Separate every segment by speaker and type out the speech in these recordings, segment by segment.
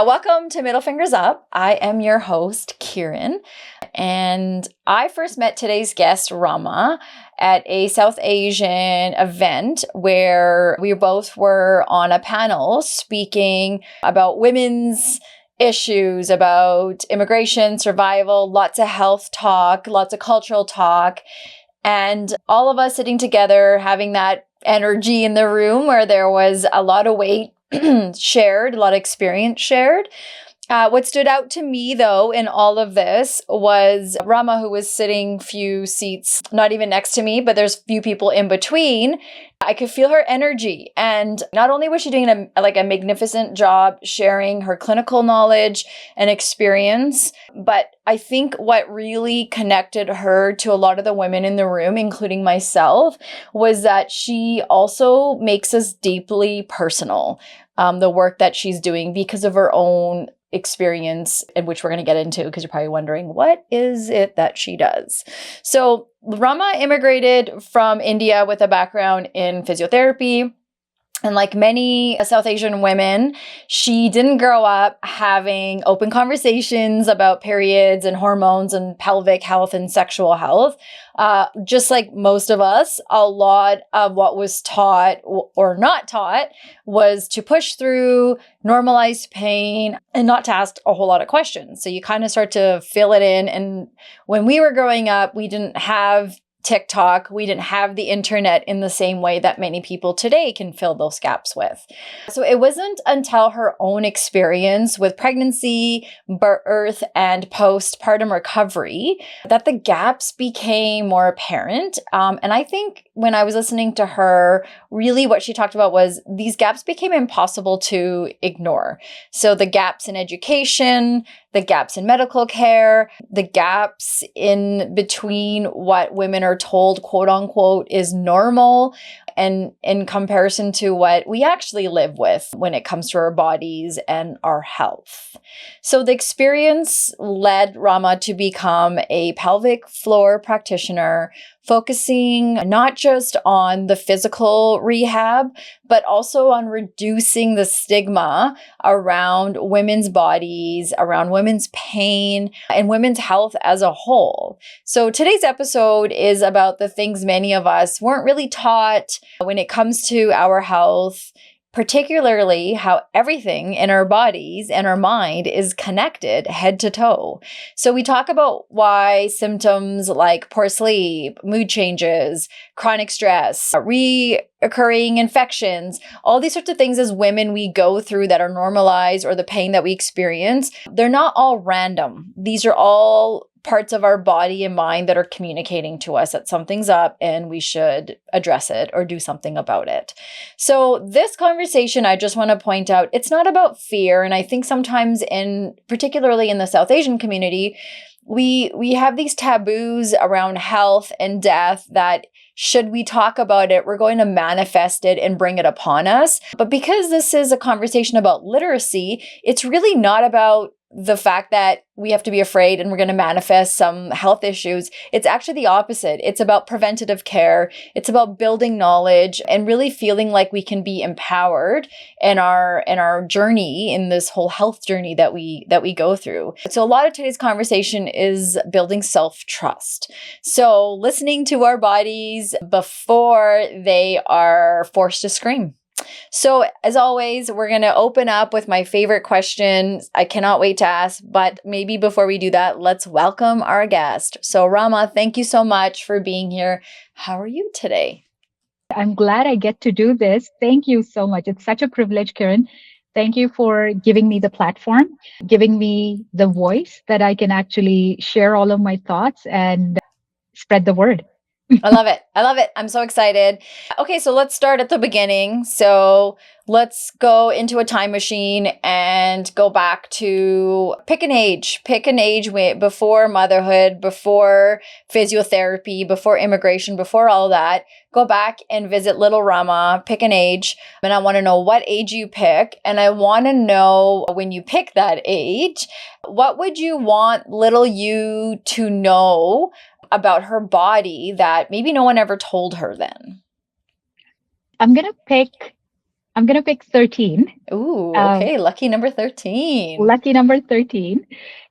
Speaker 1: Welcome to Middle Fingers Up. I am your host, Kieran, and I first met today's guest, Rama, at a South Asian event where we both were on a panel speaking about women's issues, about immigration, survival, lots of health talk, lots of cultural talk, and all of us sitting together having that energy in the room where there was a lot of weight shared, a lot of experience shared. What stood out to me, though, in all of this was Rama, who was sitting few seats, not even next to me, but there's few people in between. I could feel her energy. And not only was she doing a magnificent job sharing her clinical knowledge and experience, but I think what really connected her to a lot of the women in the room, including myself, was that she also makes us deeply personal, the work that she's doing because of her own experience, in which we're going to get into because you're probably wondering, what is it that she does? So Rama immigrated from India with a background in physiotherapy. And like many South Asian women, she didn't grow up having open conversations about periods and hormones and pelvic health and sexual health. Just like most of us, a lot of what was taught or not taught was to push through, normalize pain, and not to ask a whole lot of questions. So you kind of start to fill it in. And when we were growing up, we didn't have TikTok. We didn't have the internet in the same way that many people today can fill those gaps with. So it wasn't until her own experience with pregnancy, birth, and postpartum recovery that the gaps became more apparent. And I think when I was listening to her, really what she talked about was these gaps became impossible to ignore. So the gaps in education, the gaps in medical care, the gaps in between what women are told, quote unquote, is normal, and in comparison to what we actually live with when it comes to our bodies and our health. So the experience led Rama to become a pelvic floor practitioner, focusing not just on the physical rehab, but also on reducing the stigma around women's bodies, around women's pain, and women's health as a whole. So today's episode is about the things many of us weren't really taught when it comes to our health, particularly how everything in our bodies and our mind is connected head to toe. So we talk about why symptoms like poor sleep, mood changes, chronic stress, reoccurring infections, all these sorts of things as women we go through that are normalized, or the pain that we experience, they're not all random. These are all parts of our body and mind that are communicating to us that something's up and we should address it or do something about it. So this conversation, I just want to point out, it's not about fear. And I think sometimes particularly in the South Asian community, we have these taboos around health and death that should we talk about it, we're going to manifest it and bring it upon us. But because this is a conversation about literacy, it's really not about the fact that we have to be afraid and we're going to manifest some health issues. It's actually the opposite. It's about preventative care. It's about building knowledge and really feeling like we can be empowered in our journey, in this whole health journey that we go through. So a lot of today's conversation is building self-trust. So listening to our bodies before they are forced to scream. So as always, we're going to open up with my favorite question. I cannot wait to ask, but maybe before we do that, let's welcome our guest. So Rama, thank you so much for being here. How are you today?
Speaker 2: I'm glad I get to do this. Thank you so much. It's such a privilege, Kieran. Thank you for giving me the platform, giving me the voice that I can actually share all of my thoughts and spread the word.
Speaker 1: I love it. I love it. I'm so excited. Okay, so let's start at the beginning. So let's go into a time machine and go back to pick an age before motherhood, before physiotherapy, before immigration, before all that. Go back and visit little Rama, pick an age. And I want to know what age you pick. And I want to know, when you pick that age, what would you want little you to know about her body that maybe no one ever told her then?
Speaker 2: I'm gonna pick 13.
Speaker 1: Ooh,
Speaker 2: Um,
Speaker 1: okay. Lucky number 13.
Speaker 2: Lucky number 13.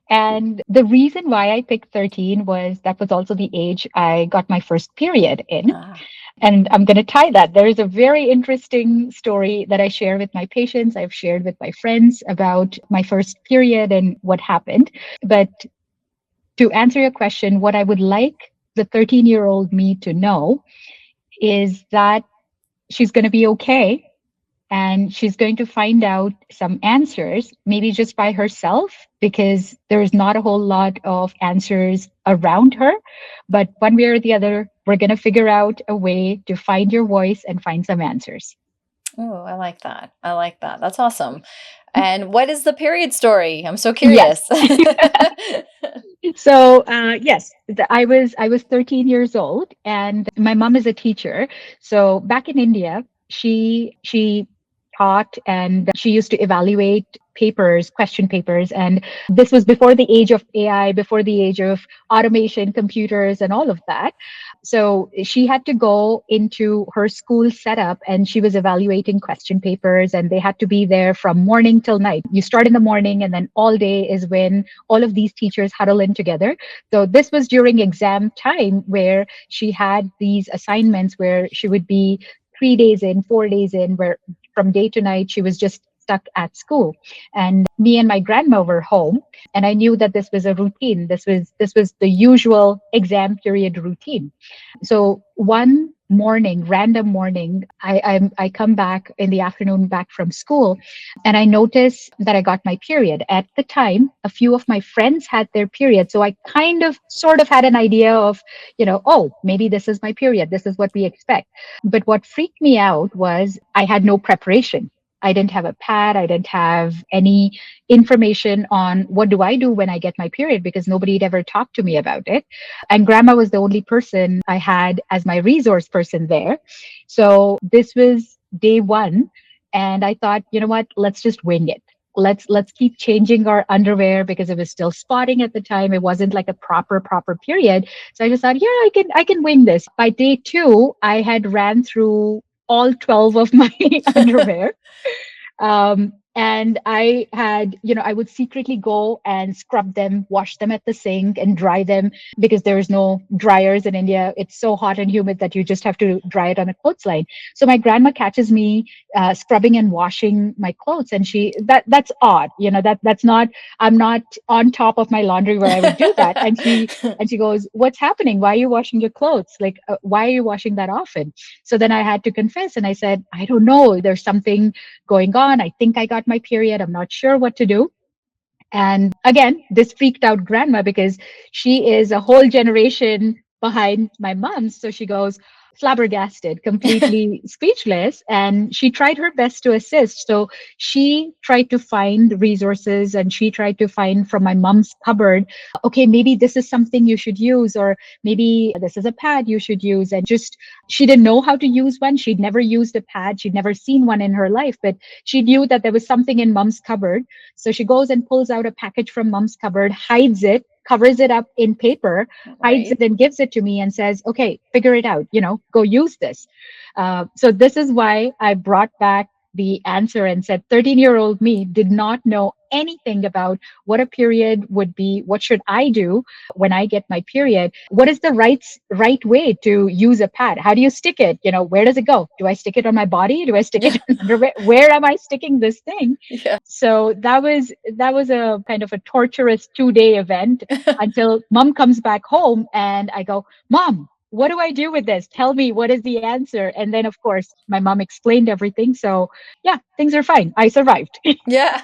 Speaker 2: And the reason why I picked 13 was that was also the age I got my first period in.
Speaker 1: Ah,
Speaker 2: And I'm going to tie that. There is a very interesting story that I share with my patients. I've shared with my friends about my first period and what happened. But to answer your question, what I would like the 13-year-old me to know is that she's going to be okay, and she's going to find out some answers, maybe just by herself, because there's not a whole lot of answers around her. But one way or the other, we're going to figure out a way to find your voice and find some answers.
Speaker 1: oh, I like that. I like that. That's awesome. And what is the period story? I'm so
Speaker 2: Yes.
Speaker 1: curious.
Speaker 2: So yes, I was 13 years old, and my mom is a teacher. So back in India, she taught, and she used to evaluate papers, question papers, and this was before the age of AI, before the age of automation, computers, and all of that. So she had to go into her school setup, and she was evaluating question papers, and they had to be there from morning till night. You start in the morning, and then all day is when all of these teachers huddle in together. So this was during exam time, where she had these assignments where she would be 3 days in, 4 days in, where from day to night she was just stuck at school. And me and my grandma were home, and I knew that this was a routine. This was the usual exam period routine. So one morning, random morning, I come back in the afternoon, back from school, and I notice that I got my period. At the time, a few of my friends had their period, so I kind of sort of had an idea of, oh, maybe this is my period. This is what we expect. But what freaked me out was I had no preparation. I didn't have a pad. I didn't have any information on what do I do when I get my period, because nobody had ever talked to me about it. And grandma was the only person I had as my resource person there. So this was day one. And I thought, you know what, let's just wing it. Let's keep changing our underwear, because it was still spotting at the time. It wasn't like a proper period. So I just thought, yeah, I can wing this. By day two, I had ran through all 12 of my underwear. And I had, I would secretly go and scrub them, wash them at the sink, and dry them, because there's no dryers in India. It's so hot and humid that you just have to dry it on a clothesline. So my grandma catches me scrubbing and washing my clothes, and that's odd, that's not, I'm not on top of my laundry where I would do that. And she goes, "What's happening? Why are you washing your clothes? Like, why are you washing that often?" So then I had to confess, and I said, "I don't know. There's something going on. I think I got my period. I'm not sure what to do." And again, this freaked out grandma, because she is a whole generation behind my mom. So she goes flabbergasted, completely speechless. And she tried her best to assist. So she tried to find resources, and she tried to find from my mom's cupboard, okay, maybe this is something you should use, or maybe this is a pad you should use. And just, she didn't know how to use one. She'd never used a pad. She'd never seen one in her life, but she knew that there was something in mom's cupboard. So she goes and pulls out a package from mom's cupboard, hides it, covers it up in paper, hides
Speaker 1: Right.
Speaker 2: it, and gives it to me and says, "Okay, figure it out, go use this." So this is why I brought back the answer and said 13-year-old me did not know anything about what a period would be. What should I do when I get my period? What is the right way to use a pad? How do you stick it? Where does it go? Do I stick it on my body? Do I stick it
Speaker 1: Yeah.
Speaker 2: in underwear? Where am I sticking this thing?
Speaker 1: Yeah.
Speaker 2: So that was a kind of a torturous 2-day event, until mom comes back home, and I go, "Mom, what do I do with this? Tell me, what is the answer?" And then, of course, my mom explained everything. So yeah, things are fine. I survived.
Speaker 1: Yeah.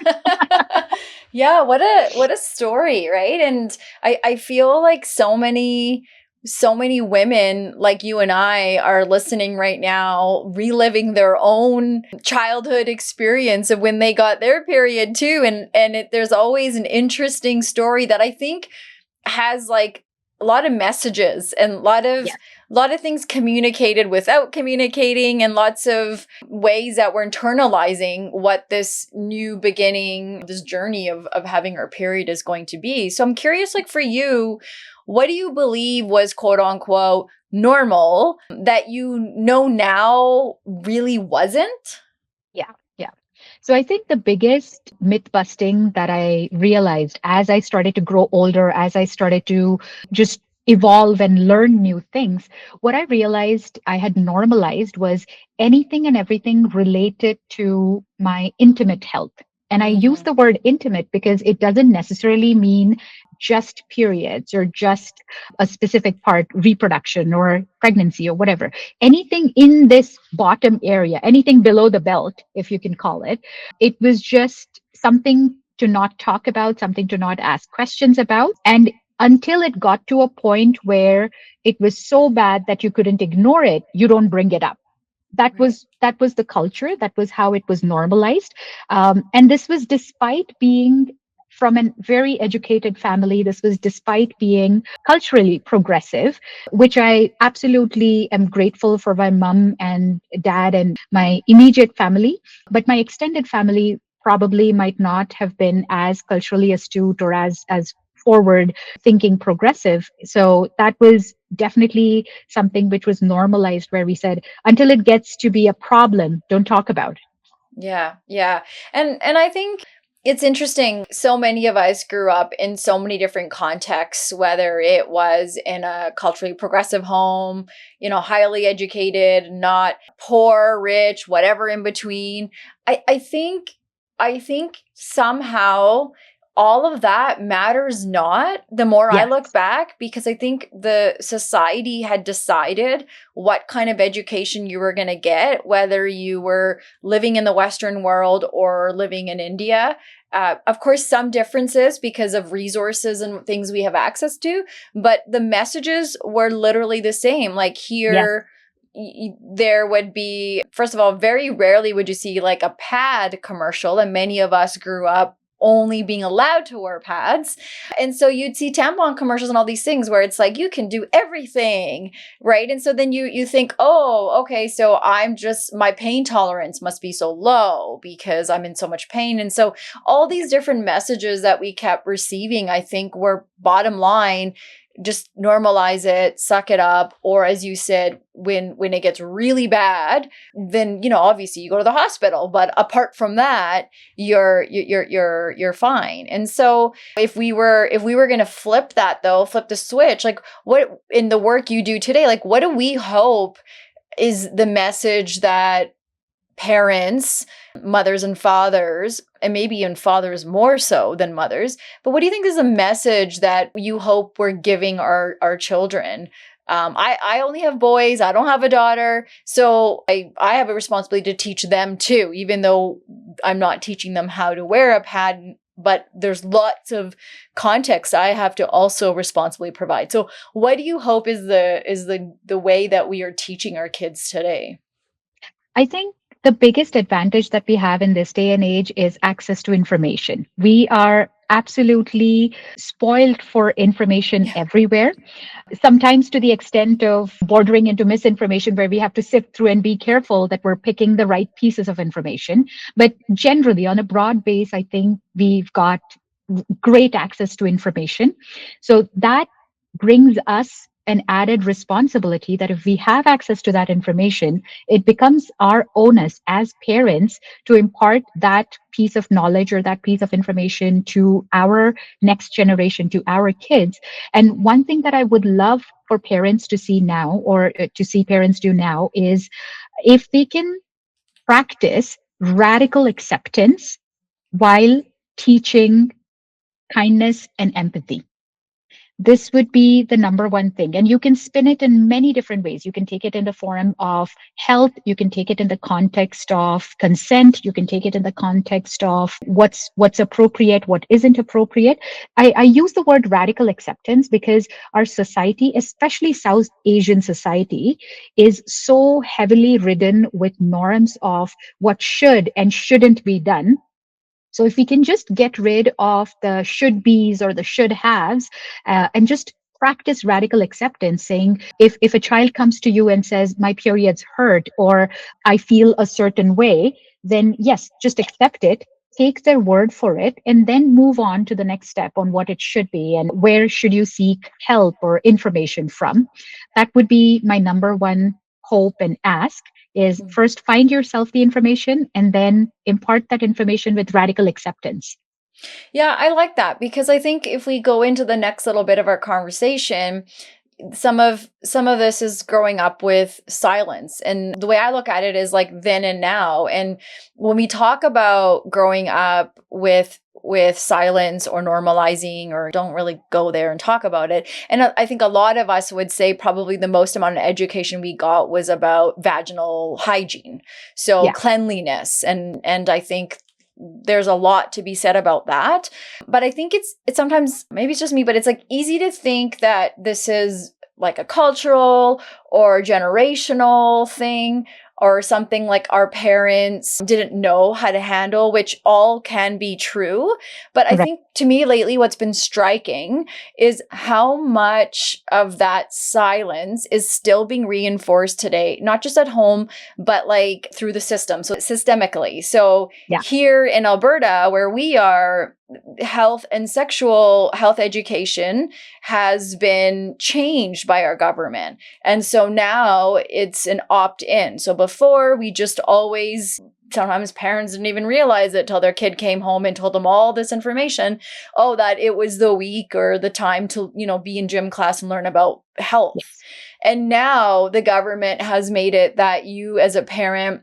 Speaker 1: Yeah, what a story, right? And I feel like so many so many women like you and I are listening right now, reliving their own childhood experience of when they got their period too. There's always an interesting story that I think has like a lot of messages and a lot of things communicated without communicating, and lots of ways that we're internalizing what this new beginning, this journey of having our period is going to be. So I'm curious, like for you, what do you believe was quote unquote normal that you know now really wasn't?
Speaker 2: Yeah. Yeah. So I think the biggest myth busting that I realized as I started to grow older, as I started to just evolve and learn new things, what I realized I had normalized was anything and everything related to my intimate health. And I use
Speaker 1: Mm-hmm.
Speaker 2: the word intimate because it doesn't necessarily mean just periods or just a specific part, reproduction or pregnancy or whatever. Anything in this bottom area, anything below the belt, if you can call it, it was just something to not talk about, something to not ask questions about. And until it got to a point where it was so bad that you couldn't ignore it, you don't bring it up.
Speaker 1: Right.
Speaker 2: That was the culture. That was how it was normalized. And this was despite being from a very educated family. This was despite being culturally progressive, which I absolutely am grateful for my mom and dad and my immediate family. But my extended family probably might not have been as culturally astute or as forward thinking progressive. So that was definitely something which was normalized, where we said, until it gets to be a problem, don't talk about it.
Speaker 1: Yeah, yeah. And I think it's interesting. So many of us grew up in so many different contexts, whether it was in a culturally progressive home, highly educated, not poor, rich, whatever in between. I think somehow all of that matters not the more I look
Speaker 2: Yes.
Speaker 1: back, because I think the society had decided what kind of education you were going to get, whether you were living in the Western world or living in India. Of course, some differences because of resources and things we have access to, but the messages were literally the same. Like
Speaker 2: Yes.
Speaker 1: here, there would be, first of all, very rarely would you see like a pad commercial, and many of us grew up only being allowed to wear pads. And so you'd see tampon commercials and all these things where it's like you can do everything, right? And so then you think, "Oh, okay, so my pain tolerance must be so low because I'm in so much pain." And so all these different messages that we kept receiving, I think, were bottom line, just normalize it, suck it up, or as you said, when it gets really bad, then obviously you go to the hospital, but apart from that, you're fine. And so if we were going to flip that, though, flip the switch, like what in the work you do today, like what do we hope is the message that parents, mothers and fathers, and maybe even fathers more so than mothers. But what do you think is a message that you hope we're giving our children? I only have boys. I don't have a daughter. So I have a responsibility to teach them too, even though I'm not teaching them how to wear a pad. But there's lots of context I have to also responsibly provide. So what do you hope is the way that we are teaching our kids today?
Speaker 2: I think the biggest advantage that we have in this day and age is access to information. We are absolutely spoiled for information
Speaker 1: Yeah.
Speaker 2: everywhere, sometimes to the extent of bordering into misinformation, where we have to sift through and be careful that we're picking the right pieces of information. But generally, on a broad base, I think we've got great access to information. So that brings us an added responsibility that if we have access to that information, it becomes our onus as parents to impart that piece of knowledge or that piece of information to our next generation, to our kids. And one thing that I would love for parents to see now, or to see parents do now, is if they can practice radical acceptance while teaching kindness and empathy. this would be the number one thing. And you can spin it in many different ways. You can take it in the form of health. You can take it in the context of consent. You can take it in the context of what's appropriate, what isn't appropriate. I use the word radical acceptance because our society, especially South Asian society, is so heavily ridden with norms of what should and shouldn't be done. So if we can just get rid of the should be's or the should haves, and just practice radical acceptance, saying if a child comes to you and says my period's hurt or I feel a certain way, then yes, just accept it. Take their word for it and then move on to the next step on what it should be and where should you seek help or information from. That would be my number one hope and ask, is first find yourself the information and then impart that information with radical acceptance.
Speaker 1: Yeah, I like that because I think if we go into the next little bit of our conversation, some of this is growing up with silence. And the way I look at it is like then and now. And when we talk about growing up with silence or normalizing, or don't really go there and talk about it. And I think a lot of us would say probably the most amount of education we got was about vaginal hygiene. So
Speaker 2: Yeah.
Speaker 1: cleanliness. And I think there's a lot to be said about that. But I think it's sometimes, maybe it's just me, but it's like easy to think that this is like a cultural or generational thing, or something like our parents didn't know how to handle, which all can be true. But I
Speaker 2: Right.
Speaker 1: think to me lately, what's been striking is how much of that silence is still being reinforced today, not just at home, but like through the system. So systemically. So
Speaker 2: Yeah.
Speaker 1: here in Alberta, where we are, health and sexual health education has been changed by our government. And so now it's an opt-in. So before, we just always, sometimes parents didn't even realize it till their kid came home and told them all this information. Oh, that it was the week or the time to, be in gym class and learn about health.
Speaker 2: Yes.
Speaker 1: And now the government has made it that you as a parent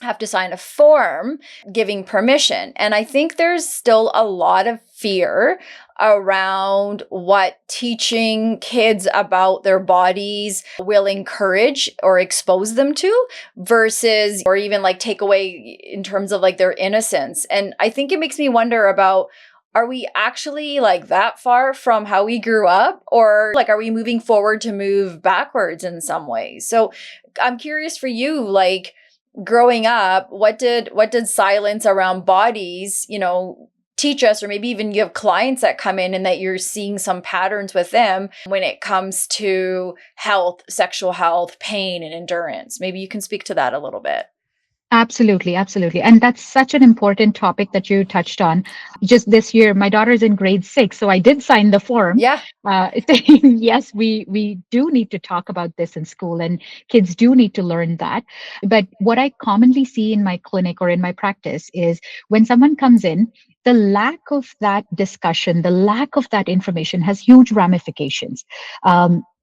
Speaker 1: have to sign a form giving permission. And I think there's still a lot of fear around what teaching kids about their bodies will encourage or expose them to versus, or even like take away in terms of like their innocence. And I think it makes me wonder about, are we actually like that far from how we grew up, or like, are we moving forward to move backwards in some ways? So I'm curious for you, like, growing up, what did silence around bodies, teach us? Or maybe even you have clients that come in and that you're seeing some patterns with them when it comes to health, sexual health, pain, and endurance. Maybe you can speak to that a little bit.
Speaker 2: Absolutely, absolutely. And that's such an important topic that you touched on. Just this year, my daughter's in grade 6, so I did sign the form.
Speaker 1: Yeah.
Speaker 2: Saying, yes, we do need to talk about this in school, and kids do need to learn that. But what I commonly see in my clinic or in my practice is when someone comes in, the lack of that discussion, the lack of that information has huge ramifications.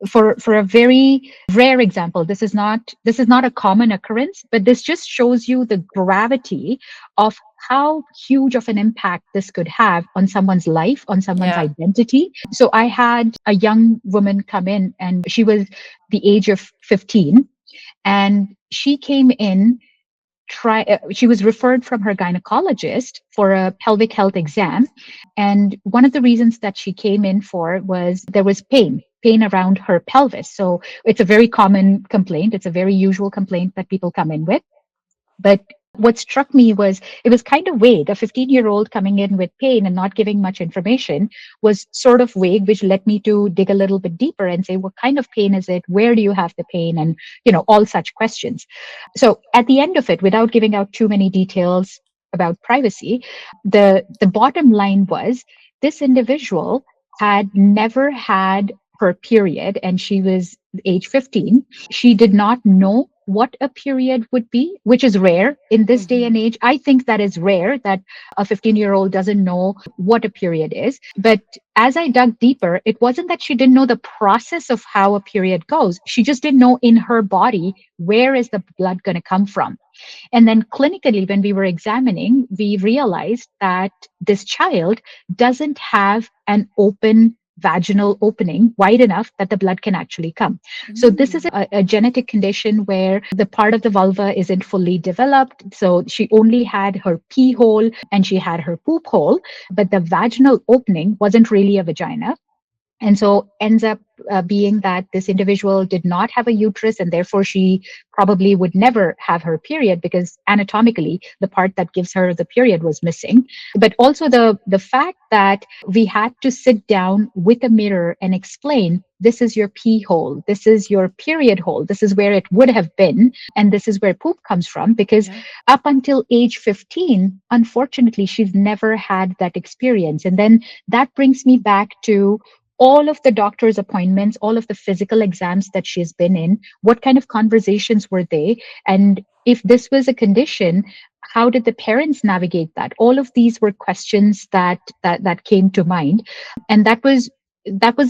Speaker 2: For a very rare example, this is not a common occurrence, but this just shows you the gravity of how huge of an impact this could have on someone's life, on someone's identity. So I had a young woman come in, and she was the age of 15, and she came in. She was referred from her gynecologist for a pelvic health exam. And one of the reasons that she came in for was there was pain around her pelvis. So it's a very common complaint. It's a very usual complaint that people come in with. But what struck me was it was kind of vague. A 15-year-old coming in with pain and not giving much information was sort of vague, which led me to dig a little bit deeper and say, what kind of pain is it? Where do you have the pain? And, all such questions. So at the end of it, without giving out too many details about privacy, the bottom line was this individual had never had her period, and she was age 15. She did not know what a period would be, which is rare in this day and age. I think that is rare that a 15-year-old doesn't know what a period is. But as I dug deeper, it wasn't that she didn't know the process of how a period goes. She just didn't know in her body, where is the blood going to come from? And then clinically, when we were examining, we realized that this child doesn't have an open vaginal opening wide enough that the blood can actually come. So this is
Speaker 1: Mm.
Speaker 2: a genetic condition where the part of the vulva isn't fully developed. So she only had her pee hole and she had her poop hole, but the vaginal opening wasn't really a vagina. And so ends up being that this individual did not have a uterus, and therefore she probably would never have her period because anatomically the part that gives her the period was missing. But also the fact that we had to sit down with a mirror and explain, this is your pee hole, this is your period hole, this is where it would have been, and this is where poop comes from. Because
Speaker 1: Yeah.
Speaker 2: up until age 15, unfortunately, she's never had that experience. And then that brings me back to all of the doctor's appointments, all of the physical exams that she's been in. What kind of conversations were they? And if this was a condition, how did the parents navigate that? All of these were questions that came to mind. And that was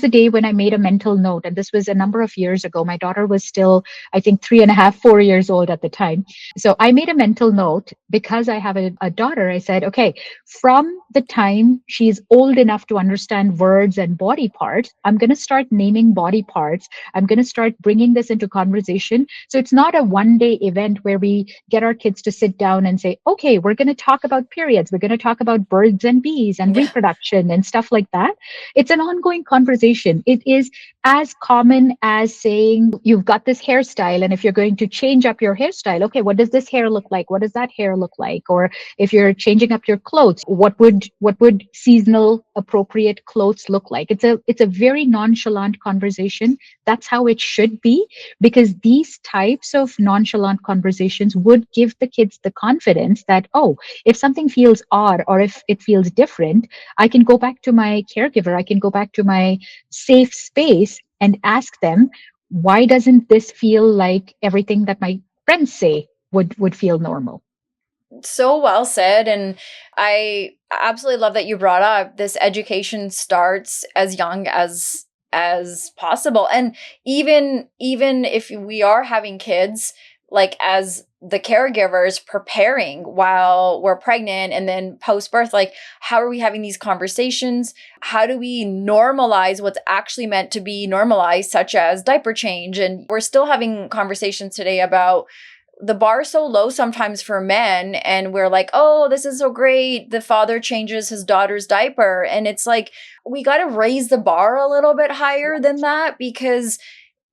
Speaker 2: the day when I made a mental note. And this was a number of years ago. My daughter was still, I think, 3.5, 4 years old at the time. So I made a mental note because I have a daughter. I said, okay, from the time she's old enough to understand words and body parts, I'm going to start naming body parts. I'm going to start bringing this into conversation. So it's not a one-day event where we get our kids to sit down and say, okay, we're going to talk about periods. We're going to talk about birds and bees and
Speaker 1: Yeah.
Speaker 2: reproduction and stuff like that. It's an ongoing conversation. It is as common as saying you've got this hairstyle, and if you're going to change up your hairstyle, okay, what does this hair look like? What does that hair look like? Or if you're changing up your clothes, what would seasonal appropriate clothes look like? It's a very nonchalant conversation. That's how it should be, because these types of nonchalant conversations would give the kids the confidence that, oh, if something feels odd or if it feels different, I can go back to my caregiver, I can go back to my safe space and ask them, why doesn't this feel like everything that my friends say would feel normal?
Speaker 1: So well said. And I absolutely love that you brought up this education starts as young as possible. And even if we are having kids, like as the caregivers preparing while we're pregnant and then post birth, like how are we having these conversations? How do we normalize what's actually meant to be normalized, such as diaper change? And we're still having conversations today about the bar so low sometimes for men, and we're like, oh, this is so great, the father changes his daughter's diaper, and it's like we got to raise the bar a little bit higher than that, because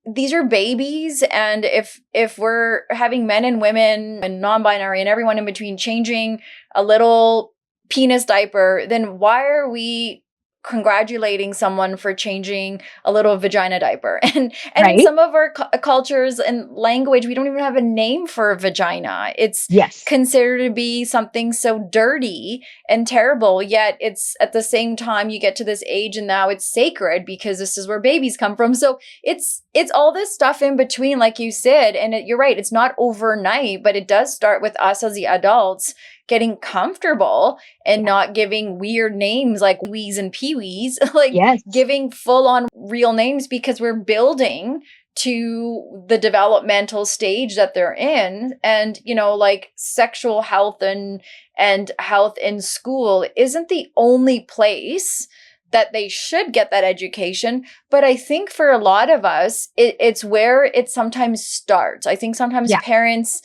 Speaker 1: these are babies. And if we're having men and women and non-binary and everyone in between changing a little penis diaper, then why are we congratulating someone for changing a little vagina diaper? And in
Speaker 2: Right?
Speaker 1: some of our cultures and language, we don't even have a name for vagina. It's
Speaker 2: Yes.
Speaker 1: considered to be something so dirty and terrible, yet it's at the same time you get to this age and now it's sacred because this is where babies come from. So it's all this stuff in between, like you said. And you're right, it's not overnight, but it does start with us as the adults getting comfortable and not giving weird names like wees and peewees, like
Speaker 2: Yes.
Speaker 1: giving full on real names, because we're building to the developmental stage that they're in. And like sexual health and health in school isn't the only place that they should get that education. But I think for a lot of us, it's where it sometimes starts. I think sometimes
Speaker 2: Yeah.
Speaker 1: parents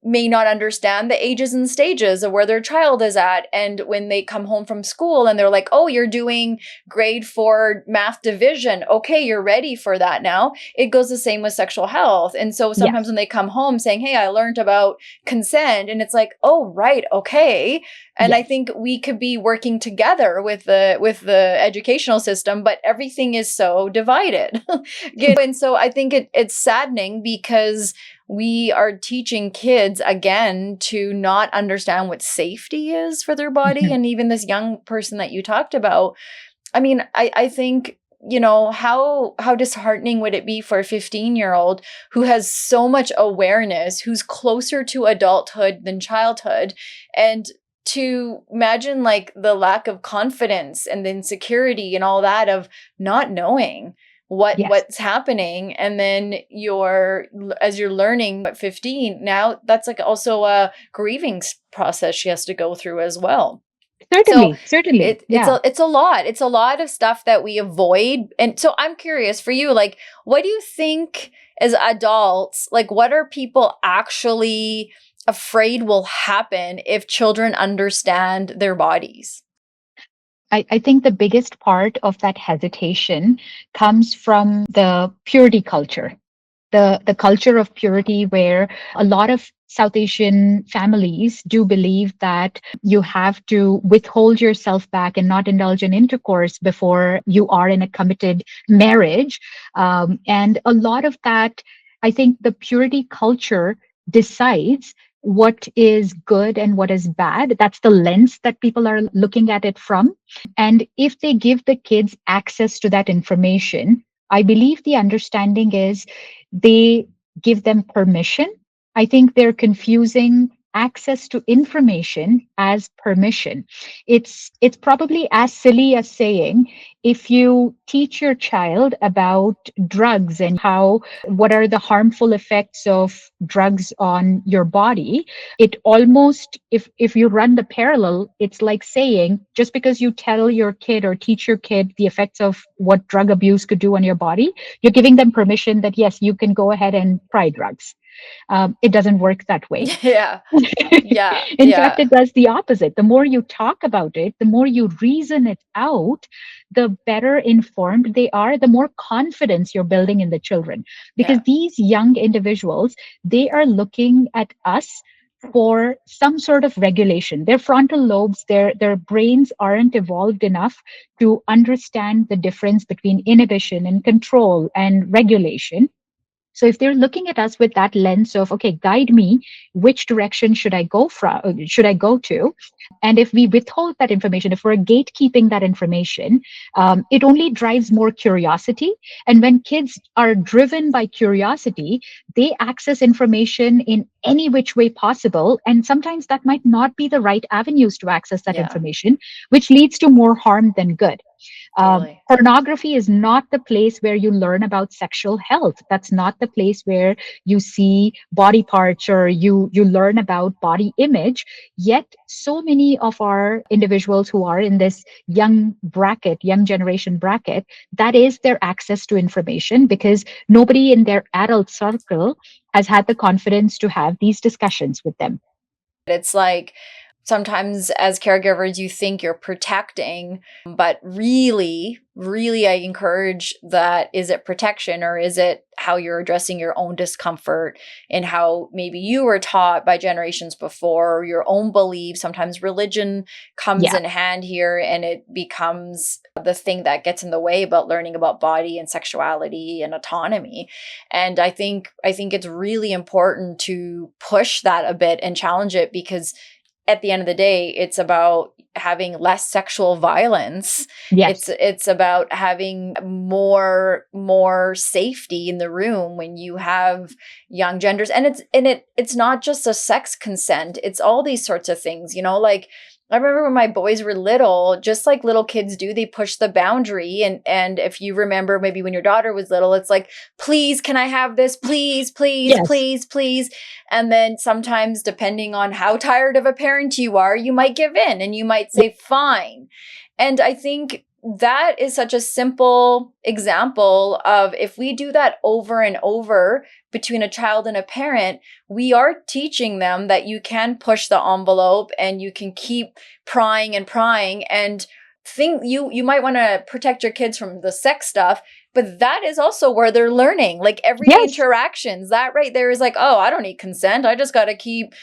Speaker 1: may not understand the ages and stages of where their child is at. And when they come home from school and they're like, oh, you're doing grade 4 math division. Okay, you're ready for that now. It goes the same with sexual health. And so sometimes
Speaker 2: Yes.
Speaker 1: when they come home saying, hey, I learned about consent, and it's like, oh, right, okay. And I
Speaker 2: Yes.
Speaker 1: think we could be working together with the educational system, but everything is so divided. And so I think it's saddening, because we are teaching kids again to not understand what safety is for their body.
Speaker 2: Mhm.
Speaker 1: And even this young person that you talked about, I mean, I think, how disheartening would it be for a 15-year-old who has so much awareness, who's closer to adulthood than childhood, and to imagine like the lack of confidence and the insecurity and all that of not knowing
Speaker 2: Yes.
Speaker 1: what's happening. And then as you're learning at 15, now that's like also a grieving process she has to go through as well. So
Speaker 2: Certainly. Yeah.
Speaker 1: it's a lot. It's a lot of stuff that we avoid. And so I'm curious for you, like, what do you think as adults, like, what are people actually afraid will happen if children understand their bodies?
Speaker 2: I think the biggest part of that hesitation comes from the purity culture, the culture of purity, where a lot of South Asian families do believe that you have to withhold yourself back and not indulge in intercourse before you are in a committed marriage. And a lot of that, I think the purity culture decides what is good and what is bad. That's the lens that people are looking at it from. And if they give the kids access to that information, I believe the understanding is they give them permission. I think they're confusing access to information as permission. It's probably as silly as saying, if you teach your child about drugs and how what are the harmful effects of drugs on your body, it almost, if you run the parallel, it's like saying, just because you tell your kid or teach your kid the effects of what drug abuse could do on your body, you're giving them permission that yes, you can go ahead and try drugs. It doesn't work that way.
Speaker 1: Yeah. Yeah.
Speaker 2: In fact,
Speaker 1: Yeah.
Speaker 2: it does the opposite. The more you talk about it, the more you reason it out, the better informed they are, the more confidence you're building in the children. Because
Speaker 1: Yeah.
Speaker 2: these young individuals, they are looking at us for some sort of regulation. Their frontal lobes, their brains aren't evolved enough to understand the difference between inhibition and control and regulation. So if they're looking at us with that lens of, okay, guide me, which direction should I go from, should I go to? And if we withhold that information, if we're gatekeeping that information, it only drives more curiosity. And when kids are driven by curiosity, they access information in any which way possible. And sometimes that might not be the right avenues to access that
Speaker 1: Yeah.
Speaker 2: information, which leads to more harm than good.
Speaker 1: Totally.
Speaker 2: Pornography is not the place where you learn about sexual health. That's not the place where you see body parts or you learn about body image. Yet, so many of our individuals who are in this young bracket, young generation bracket, that is their access to information because nobody in their adult circle has had the confidence to have these discussions with them.
Speaker 1: It's like sometimes as caregivers, you think you're protecting, but really, I encourage that, is it protection or is it how you're addressing your own discomfort and how maybe you were taught by generations before, or your own beliefs? Sometimes religion comes
Speaker 2: Yeah.
Speaker 1: in hand here and it becomes the thing that gets in the way about learning about body and sexuality and autonomy. And I think it's really important to push that a bit and challenge it, because at the end of the day, it's about having less sexual violence. It's
Speaker 2: Yes.
Speaker 1: it's about having more safety in the room when you have young genders. And it's not just a sex consent. It's all these sorts of things, like I remember when my boys were little, just like little kids do, they push the boundary. And if you remember, maybe when your daughter was little, it's like, please, can I have this? Please, please,
Speaker 2: Yes.
Speaker 1: please, please. And then sometimes, depending on how tired of a parent you are, you might give in and you might say, fine. And I think that is such a simple example of, if we do that over and over between a child and a parent, we are teaching them that you can push the envelope and you can keep prying and prying. And think you might want to protect your kids from the sex stuff, but that is also where they're learning, like everyday
Speaker 2: Yes.
Speaker 1: interactions. That right there is like, oh, I don't need consent. I just got to keep,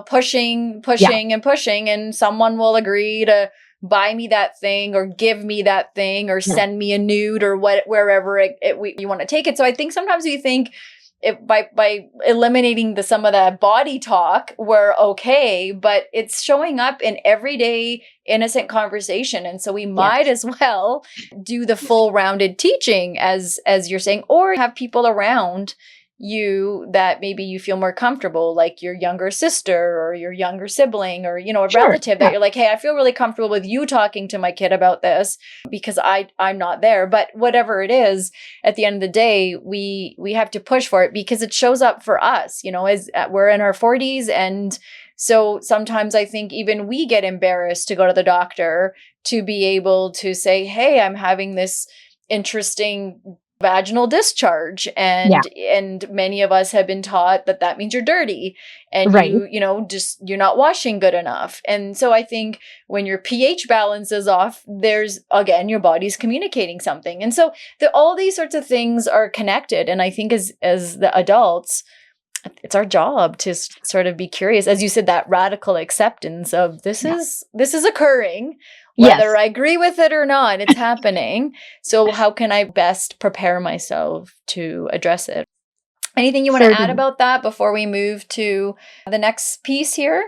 Speaker 1: pushing,
Speaker 2: Yeah.
Speaker 1: pushing and pushing, and someone will agree to buy me that thing or give me that thing or
Speaker 2: Yeah.
Speaker 1: send me a nude or wherever you want to take it. So I think sometimes we think, by eliminating some of that body talk, we're okay, but it's showing up in everyday innocent conversation. And so we might
Speaker 2: Yes.
Speaker 1: as well do the full rounded teaching, as you're saying, or have people around you that maybe you feel more comfortable, like your younger sister or your younger sibling, or a
Speaker 2: Sure.
Speaker 1: relative, that
Speaker 2: Yeah.
Speaker 1: you're like, hey, I feel really comfortable with you talking to my kid about this because I'm not there. But whatever it is, at the end of the day, we have to push for it, because it shows up for us, as we're in our 40s, and So sometimes I think even we get embarrassed to go to the doctor to be able to say, hey, I'm having this interesting vaginal discharge,
Speaker 2: Yeah.
Speaker 1: and many of us have been taught that that means you're dirty, and
Speaker 2: Right.
Speaker 1: just you're not washing good enough. And so I think when your pH balance is off, there's again your body's communicating something. And so all these sorts of things are connected, and I think as the adults, it's our job to sort of be curious, as you said, that radical acceptance of this
Speaker 2: Yeah.
Speaker 1: is occurring, whether
Speaker 2: Yes.
Speaker 1: I agree with it or not, it's happening. So how can I best prepare myself to address it? Anything you want to add
Speaker 2: Certainly.
Speaker 1: about that before we move to the next piece here?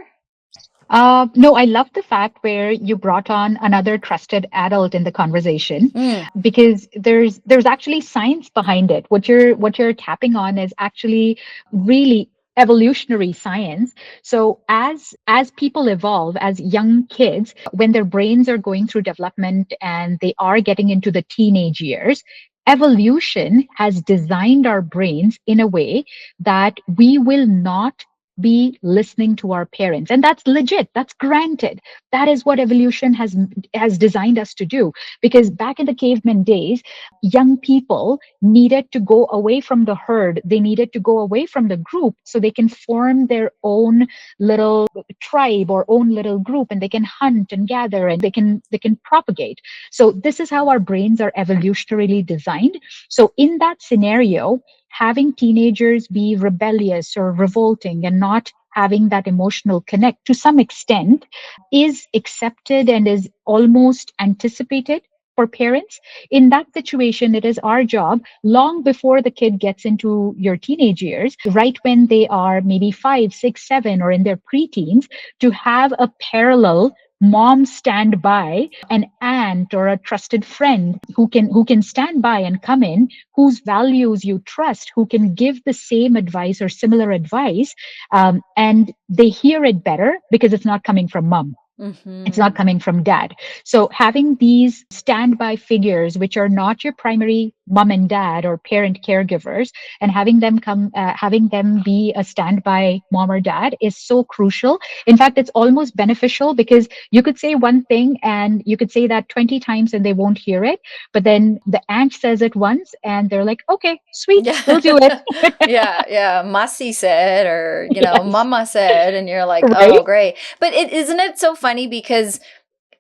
Speaker 2: No, I love the fact where you brought on another trusted adult in the conversation,
Speaker 1: Mm,
Speaker 2: because there's actually science behind it. What you're tapping on is actually really evolutionary science. So as people evolve, as young kids, when their brains are going through development and they are getting into the teenage years, evolution has designed our brains in a way that we will not be listening to our parents, and that's legit, that's granted. That is what evolution has designed us to do, because back in the caveman days, young people needed to go away from the herd, they needed to go away from the group so they can form their own little tribe or own little group, and they can hunt and gather, and they can propagate. So this is how our brains are evolutionarily designed. So in that scenario, having teenagers be rebellious or revolting and not having that emotional connect to some extent is accepted and is almost anticipated for parents. In that situation, it is our job, long before the kid gets into your teenage years, right when they are maybe 5, 6, 7, or in their preteens, to have a parallel mom stand by, an aunt or a trusted friend who can stand by and come in, whose values you trust, who can give the same advice or similar advice, and they hear it better because it's not coming from mom, it's not
Speaker 1: mm-hmm.
Speaker 2: coming from dad. So having these standby figures, which are not your primary mom and dad or parent caregivers, and having them be a standby mom or dad is so crucial. In fact, it's almost beneficial, because you could say one thing and you could say that 20 times and they won't hear it. But then the aunt says it once and they're like, okay, sweet, we'll do it.
Speaker 1: Yeah. Yeah. Masi said, or,
Speaker 2: Yes.
Speaker 1: mama said, and you're like,
Speaker 2: Right?
Speaker 1: oh, great. But isn't it so funny because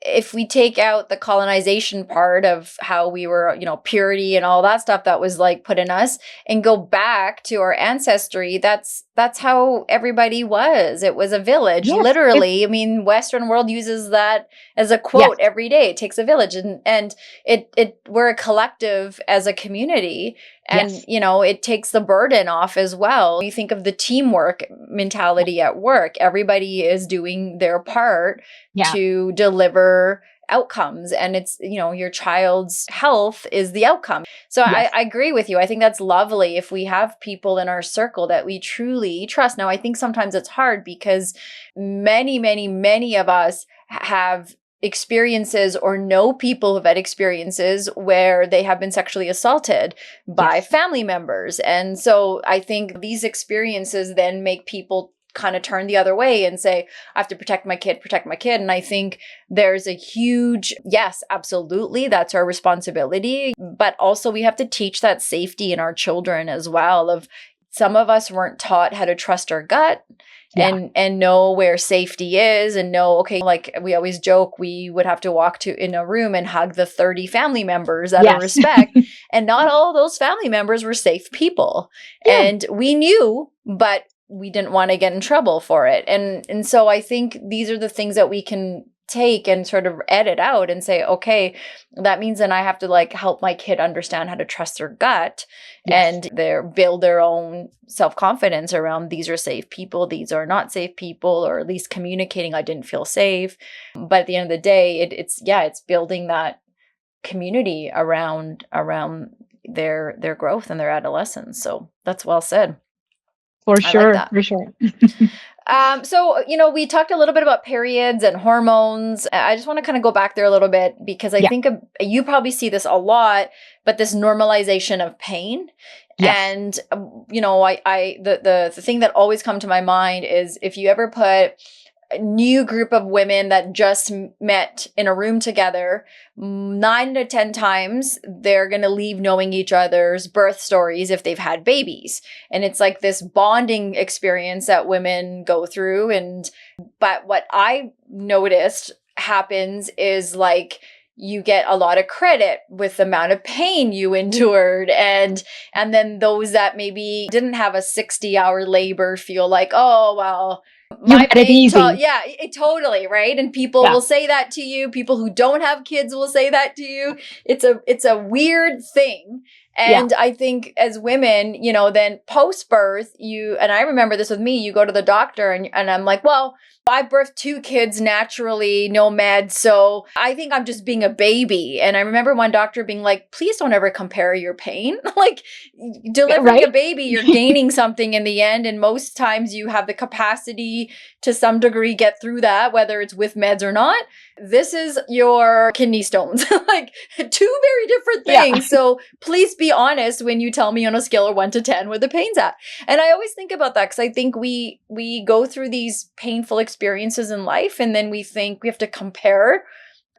Speaker 1: if we take out the colonization part of how we were, purity and all that stuff that was like put in us, and go back to our ancestry, that's how everybody was. It was a village,
Speaker 2: Yes. It,
Speaker 1: literally. I mean, Western world uses that as a
Speaker 2: yes.
Speaker 1: quote every day. It takes a village, and we're a collective as a community, and
Speaker 2: Yes.
Speaker 1: it takes the burden off as well. You think of the teamwork mentality at work. Everybody is doing their part
Speaker 2: Yeah.
Speaker 1: to deliver outcomes, and it's your child's health is the outcome. So
Speaker 2: Yes.
Speaker 1: I agree with you. I think that's lovely if we have people in our circle that we truly trust. Now I think sometimes it's hard because many of us have experiences or know people who've had experiences where they have been sexually assaulted by
Speaker 2: Yes.
Speaker 1: family members. And so I think these experiences then make people kind of turn the other way and say, I have to protect my kid. And I think there's a huge, yes, absolutely, that's our responsibility. But also we have to teach that safety in our children as well. Of some of us weren't taught how to trust our gut
Speaker 2: Yeah.
Speaker 1: and know where safety is, and know, okay, like we always joke, we would have to walk to in a room and hug the 30 family members out of
Speaker 2: Yes.
Speaker 1: respect. And not all those family members were safe people.
Speaker 2: Yeah.
Speaker 1: And we knew, but we didn't want to get in trouble for it. And so I think these are the things that we can take and sort of edit out and say, okay, that means then I have to like help my kid understand how to trust their gut
Speaker 2: Yes.
Speaker 1: and build their own self-confidence around, these are safe people, these are not safe people, or at least communicating, I didn't feel safe. But at the end of the day, it's building that community around their growth and their adolescence. So that's well said.
Speaker 2: For
Speaker 1: I like
Speaker 2: sure.
Speaker 1: that.
Speaker 2: For sure.
Speaker 1: So, we talked a little bit about periods and hormones. I just want to kind of go back there a little bit because I
Speaker 2: Yeah.
Speaker 1: think you probably see this a lot, but this normalization of pain.
Speaker 2: Yes.
Speaker 1: And the thing that always come to my mind is, if you ever put a new group of women that just met in a room together, 9 to 10 times they're going to leave knowing each other's birth stories if they've had babies. And it's like this bonding experience that women go through. But what I noticed happens is, like, you get a lot of credit with the amount of pain you endured, and then those that maybe didn't have a 60-hour labor feel like, oh well,
Speaker 2: You
Speaker 1: my
Speaker 2: had it
Speaker 1: pain
Speaker 2: easy.
Speaker 1: yeah, totally, right? And people
Speaker 2: Yeah.
Speaker 1: will say that to you. People who don't have kids will say that to you. It's a weird thing.
Speaker 2: Yeah.
Speaker 1: And I think as women, then post birth, and I remember this with me, you go to the doctor and I'm like, well, I birthed 2 kids naturally, no meds. So I think I'm just being a baby. And I remember one doctor being like, please don't ever compare your pain. Like, delivering
Speaker 2: Right?
Speaker 1: a baby, you're gaining something in the end. And most times you have the capacity to some degree get through that, whether it's with meds or not. This is your kidney stones, like 2 very different
Speaker 2: Yeah.
Speaker 1: things. So please be honest when you tell me on a scale of 1 to 10 where the pain's at. And I always think about that, because I think we go through these painful experiences in life, and then we think we have to compare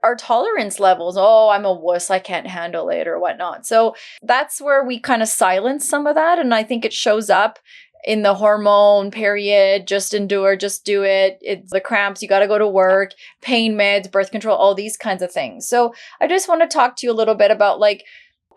Speaker 1: our tolerance levels. Oh, I'm a wuss, I can't handle it, or whatnot. So that's where we kind of silence some of that. And I think it shows up in the hormone period. Just endure, just do it. It's the cramps, you got to go to work, pain meds, birth control, all these kinds of things. So I just want to talk to you a little bit about, like,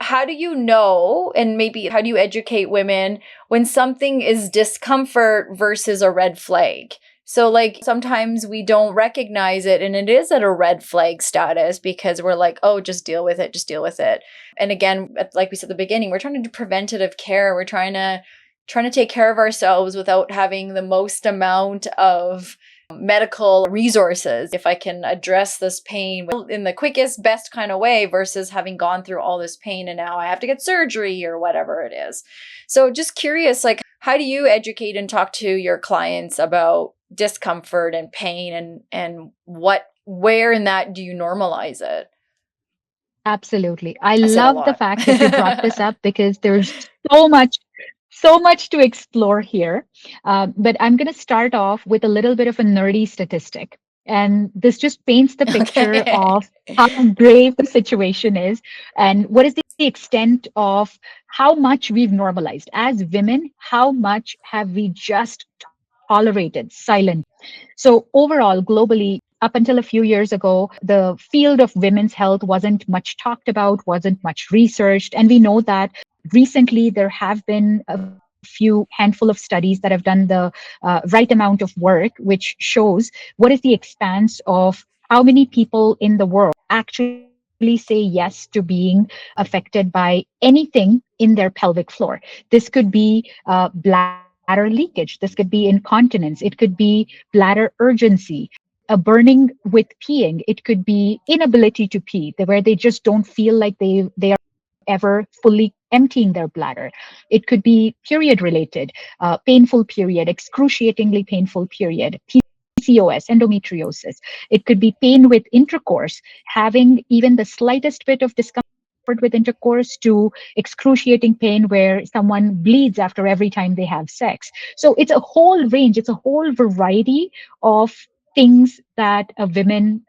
Speaker 1: how do you know, and maybe how do you educate women when something is discomfort versus a red flag? So, like, sometimes we don't recognize it and it is at a red flag status because we're like, oh, just deal with it, just deal with it. And again, like we said at the beginning, we're trying to do preventative care. We're trying to take care of ourselves without having the most amount of medical resources. If I can address this pain in the quickest, best kind of way versus having gone through all this pain and now I have to get surgery or whatever it is. So just curious, like, how do you educate and talk to your clients about discomfort and pain, and where in that do you normalize it?
Speaker 2: Absolutely. I
Speaker 1: I said a
Speaker 2: love the
Speaker 1: lot.
Speaker 2: fact that you brought this up because there's so much to explore here. But I'm going to start off with a little bit of a nerdy statistic. And this just paints the picture
Speaker 1: Okay.
Speaker 2: of how grave the situation is and what is the extent of how much we've normalized. As women, how much have we just tolerated silently? So, overall, globally, up until a few years ago, the field of women's health wasn't much talked about, wasn't much researched. And we know that recently there have been a few handful of studies that have done the right amount of work, which shows what is the expanse of how many people in the world actually say yes to being affected by anything in their pelvic floor. This could be bladder leakage, this could be incontinence, it could be bladder urgency, a burning with peeing, it could be inability to pee, where they just don't feel like they are ever fully emptying their bladder. It could be period related, painful period, excruciatingly painful period, PCOS, endometriosis. It could be pain with intercourse, having even the slightest bit of discomfort with intercourse to excruciating pain where someone bleeds after every time they have sex. So it's a whole range, it's a whole variety of things that women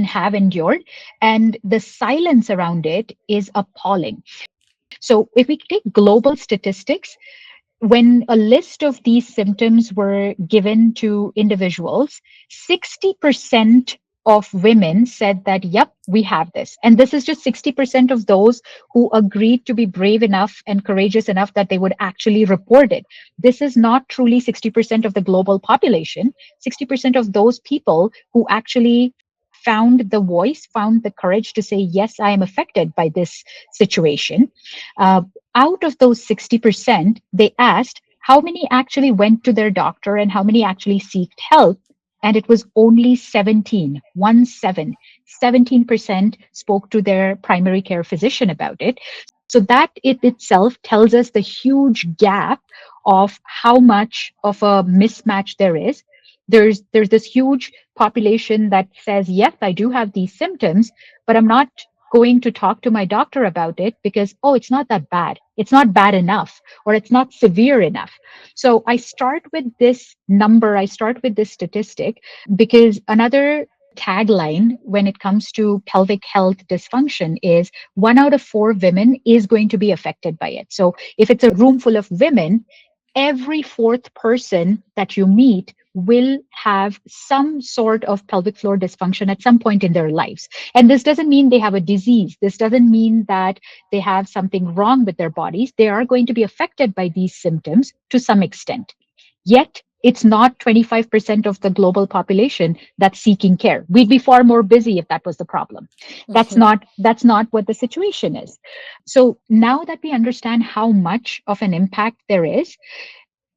Speaker 2: have endured, and the silence around it is appalling. So if we take global statistics, when a list of these symptoms were given to individuals, 60% of women said that, yep, we have this. And this is just 60% of those who agreed to be brave enough and courageous enough that they would actually report it. This is not truly 60% of the global population. 60% of those people who actually found the voice, found the courage to say, yes, I am affected by this situation. Uh, Out of those 60%, they asked how many actually went to their doctor and how many actually sought help. And it was only 17, 1 7. 17% spoke to their primary care physician about it. So that it itself tells us the huge gap of how much of a mismatch there is. There's this huge population that says, yes, I do have these symptoms, but I'm not going to talk to my doctor about it because, oh, it's not that bad. It's not bad enough, or it's not severe enough. So I start with this number, I start with this statistic, because another tagline when it comes to pelvic health dysfunction is 1 out of 4 women is going to be affected by it. So if it's a room full of women, every fourth person that you meet will have some sort of pelvic floor dysfunction at some point in their lives. And this doesn't mean they have a disease. This doesn't mean that they have something wrong with their bodies. They are going to be affected by these symptoms to some extent. Yet, it's not 25% of the global population that's seeking care. We'd be far more busy if that was the problem.
Speaker 1: Mhm.
Speaker 2: That's not what the situation is. So now that we understand how much of an impact there is,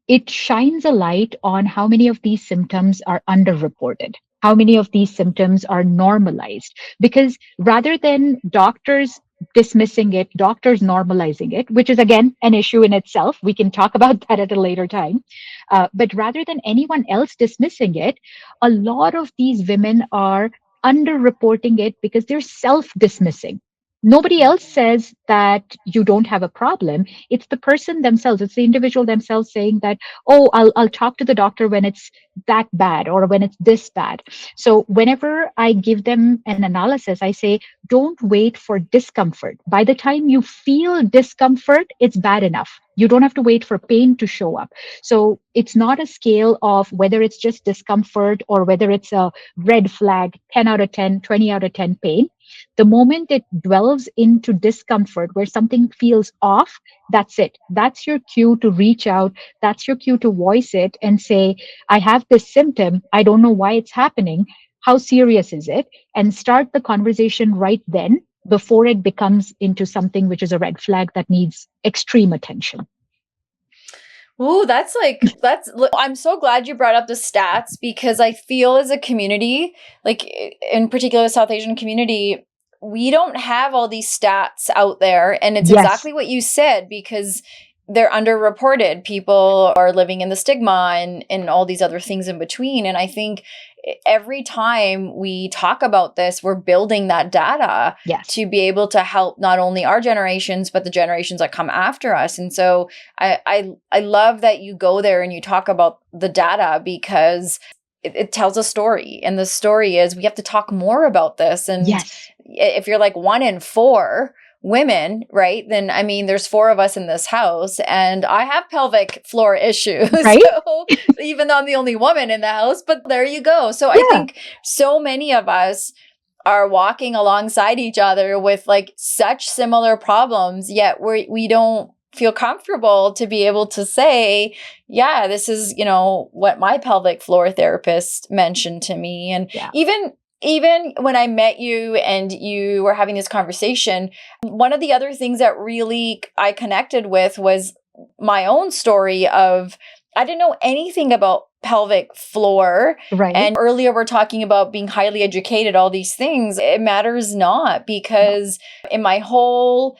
Speaker 2: it shines a light on how many of these symptoms are underreported, how many of these symptoms are normalized. Because rather than doctors dismissing it, doctors normalizing it, which is again an issue in itself, we can talk about that at a later time. But rather than anyone else dismissing it, a lot of these women are underreporting it because they're self dismissing. Nobody else says that you don't have a problem. It's the person themselves, it's the individual themselves saying that, oh, I'll talk to the doctor when it's that bad or when it's this bad. So whenever I give them an analysis, I say, don't wait for discomfort. By the time you feel discomfort, it's bad enough. You don't have to wait for pain to show up. So it's not a scale of whether it's just discomfort or whether it's a red flag, 10 out of 10, 20 out of 10 pain. The moment it dwells into discomfort where something feels off, that's it. That's your cue to reach out. That's your cue to voice it and say, I have this symptom. I don't know why it's happening. How serious is it? And start the conversation right then before it becomes into something which is a red flag that needs extreme attention.
Speaker 1: Ooh, I'm so glad you brought up the stats, because I feel as a community, like in particular the South Asian community, we don't have all these stats out there. And it's
Speaker 2: Yes.
Speaker 1: exactly what you said, because they're underreported. People are living in the stigma and all these other things in between. And I think every time we talk about this, we're building that data
Speaker 2: Yes.
Speaker 1: to be able to help not only our generations, but the generations that come after us. And so I love that you go there and you talk about the data, because it tells a story. And the story is we have to talk more about this. And
Speaker 2: Yes.
Speaker 1: if you're like 1 in 4 women, right? Then I mean, there's 4 of us in this house, and I have pelvic floor issues.
Speaker 2: Right?
Speaker 1: So even though I'm the only woman in the house, but there you go. So I
Speaker 2: Yeah.
Speaker 1: think so many of us are walking alongside each other with like such similar problems, yet we don't feel comfortable to be able to say, yeah, this is, what my pelvic floor therapist mentioned to me. And
Speaker 2: Yeah.
Speaker 1: even when I met you and you were having this conversation, one of the other things that really I connected with was my own story of I didn't know anything about pelvic floor.
Speaker 2: Right.
Speaker 1: And earlier we're talking about being highly educated, all these things. It matters not,
Speaker 2: No.
Speaker 1: because in my whole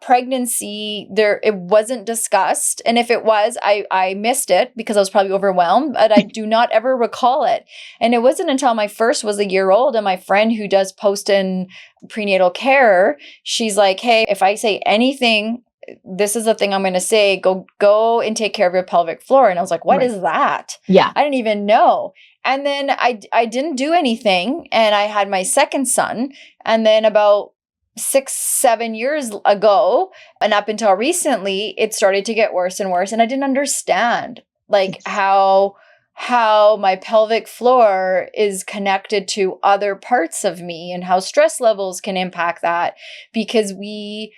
Speaker 1: pregnancy it wasn't discussed, and if it was, I missed it because I was probably overwhelmed, but I do not ever recall it. And it wasn't until my first was a year old, and my friend who does post and prenatal care, she's like, hey, if I say anything, this is the thing I'm going to say, go and take care of your pelvic floor. And I was like, what
Speaker 2: Right.
Speaker 1: is that?
Speaker 2: Yeah.
Speaker 1: I didn't even know. And then I didn't do anything, and I had my second son, and then about 6-7 years ago and up until recently, it started to get worse and worse. And I didn't understand like
Speaker 2: Yes.
Speaker 1: how my pelvic floor is connected to other parts of me and how stress levels can impact that, because we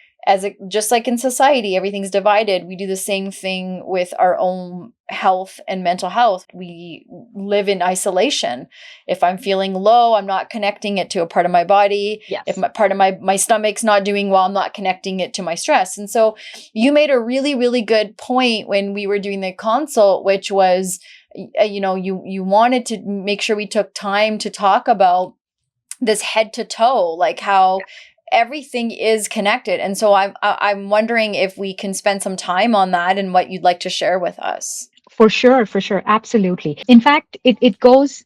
Speaker 1: just like in society, everything's divided. We do the same thing with our own health and mental health. We live in isolation. If I'm feeling low, I'm not connecting it to a part of my body.
Speaker 2: Yes.
Speaker 1: If part of my stomach's not doing well, I'm not connecting it to my stress. And so you made a really, really good point when we were doing the consult, which was, you wanted to make sure we took time to talk about this head to toe, like how everything is connected. And so I'm wondering if we can spend some time on that and what you'd like to share with us.
Speaker 2: For sure, for sure. Absolutely. In fact, it goes,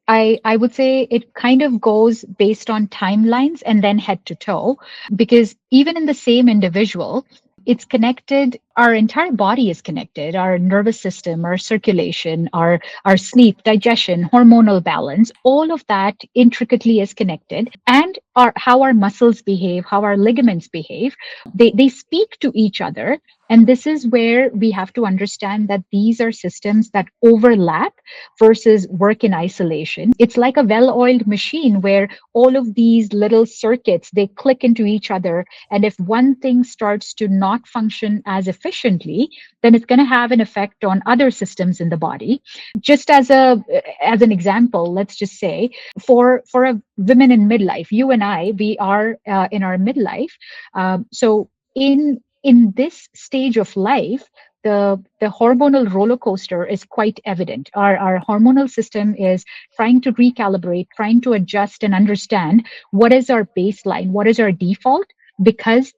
Speaker 2: I would say it kind of goes based on timelines and then head to toe, because even in the same individual, it's connected. Our entire body is connected. Our nervous system, our circulation, our sleep, digestion, hormonal balance, all of that intricately is connected. And how our muscles behave, how our ligaments behave, they speak to each other. And this is where we have to understand that these are systems that overlap versus work in isolation. It's like a well-oiled machine where all of these little circuits, they click into each other. And if one thing starts to not function as efficiently, then it's going to have an effect on other systems in the body. Just as an example, let's just say for a women in midlife, you and I, we are in our midlife. So in this stage of life, the hormonal roller coaster is quite evident. Our hormonal system is trying to recalibrate, trying to adjust and understand what is our baseline, what is our default, because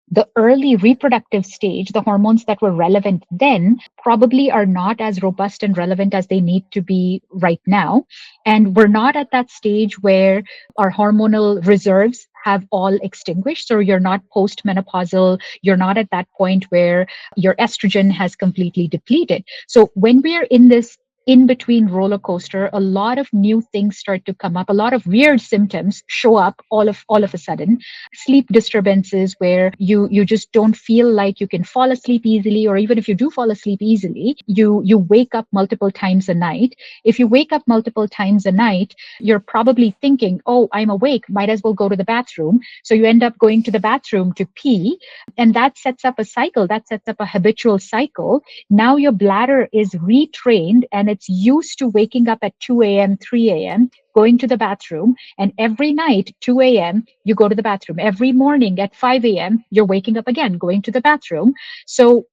Speaker 2: the early reproductive stage, the hormones that were relevant then probably are not as robust and relevant as they need to be right now. And we're not at that stage where our hormonal reserves have all extinguished. So you're not postmenopausal. You're not at that point where your estrogen has completely depleted. So when we are in this in between roller coaster, a lot of new things start to come up. A lot of weird symptoms show up all of a sudden. Sleep disturbances where you just don't feel like you can fall asleep easily, or even if you do fall asleep easily, you wake up multiple times a night. If you wake up multiple times a night, you're probably thinking, oh, I'm awake, might as well go to the bathroom. So you end up going to the bathroom to pee, and that sets up a cycle, that sets up a habitual cycle. Now your bladder is retrained and it's used to waking up at 2 a.m., 3 a.m., going to the bathroom. And every night, 2 a.m., you go to the bathroom. Every morning at 5 a.m., you're waking up again, going to the bathroom. So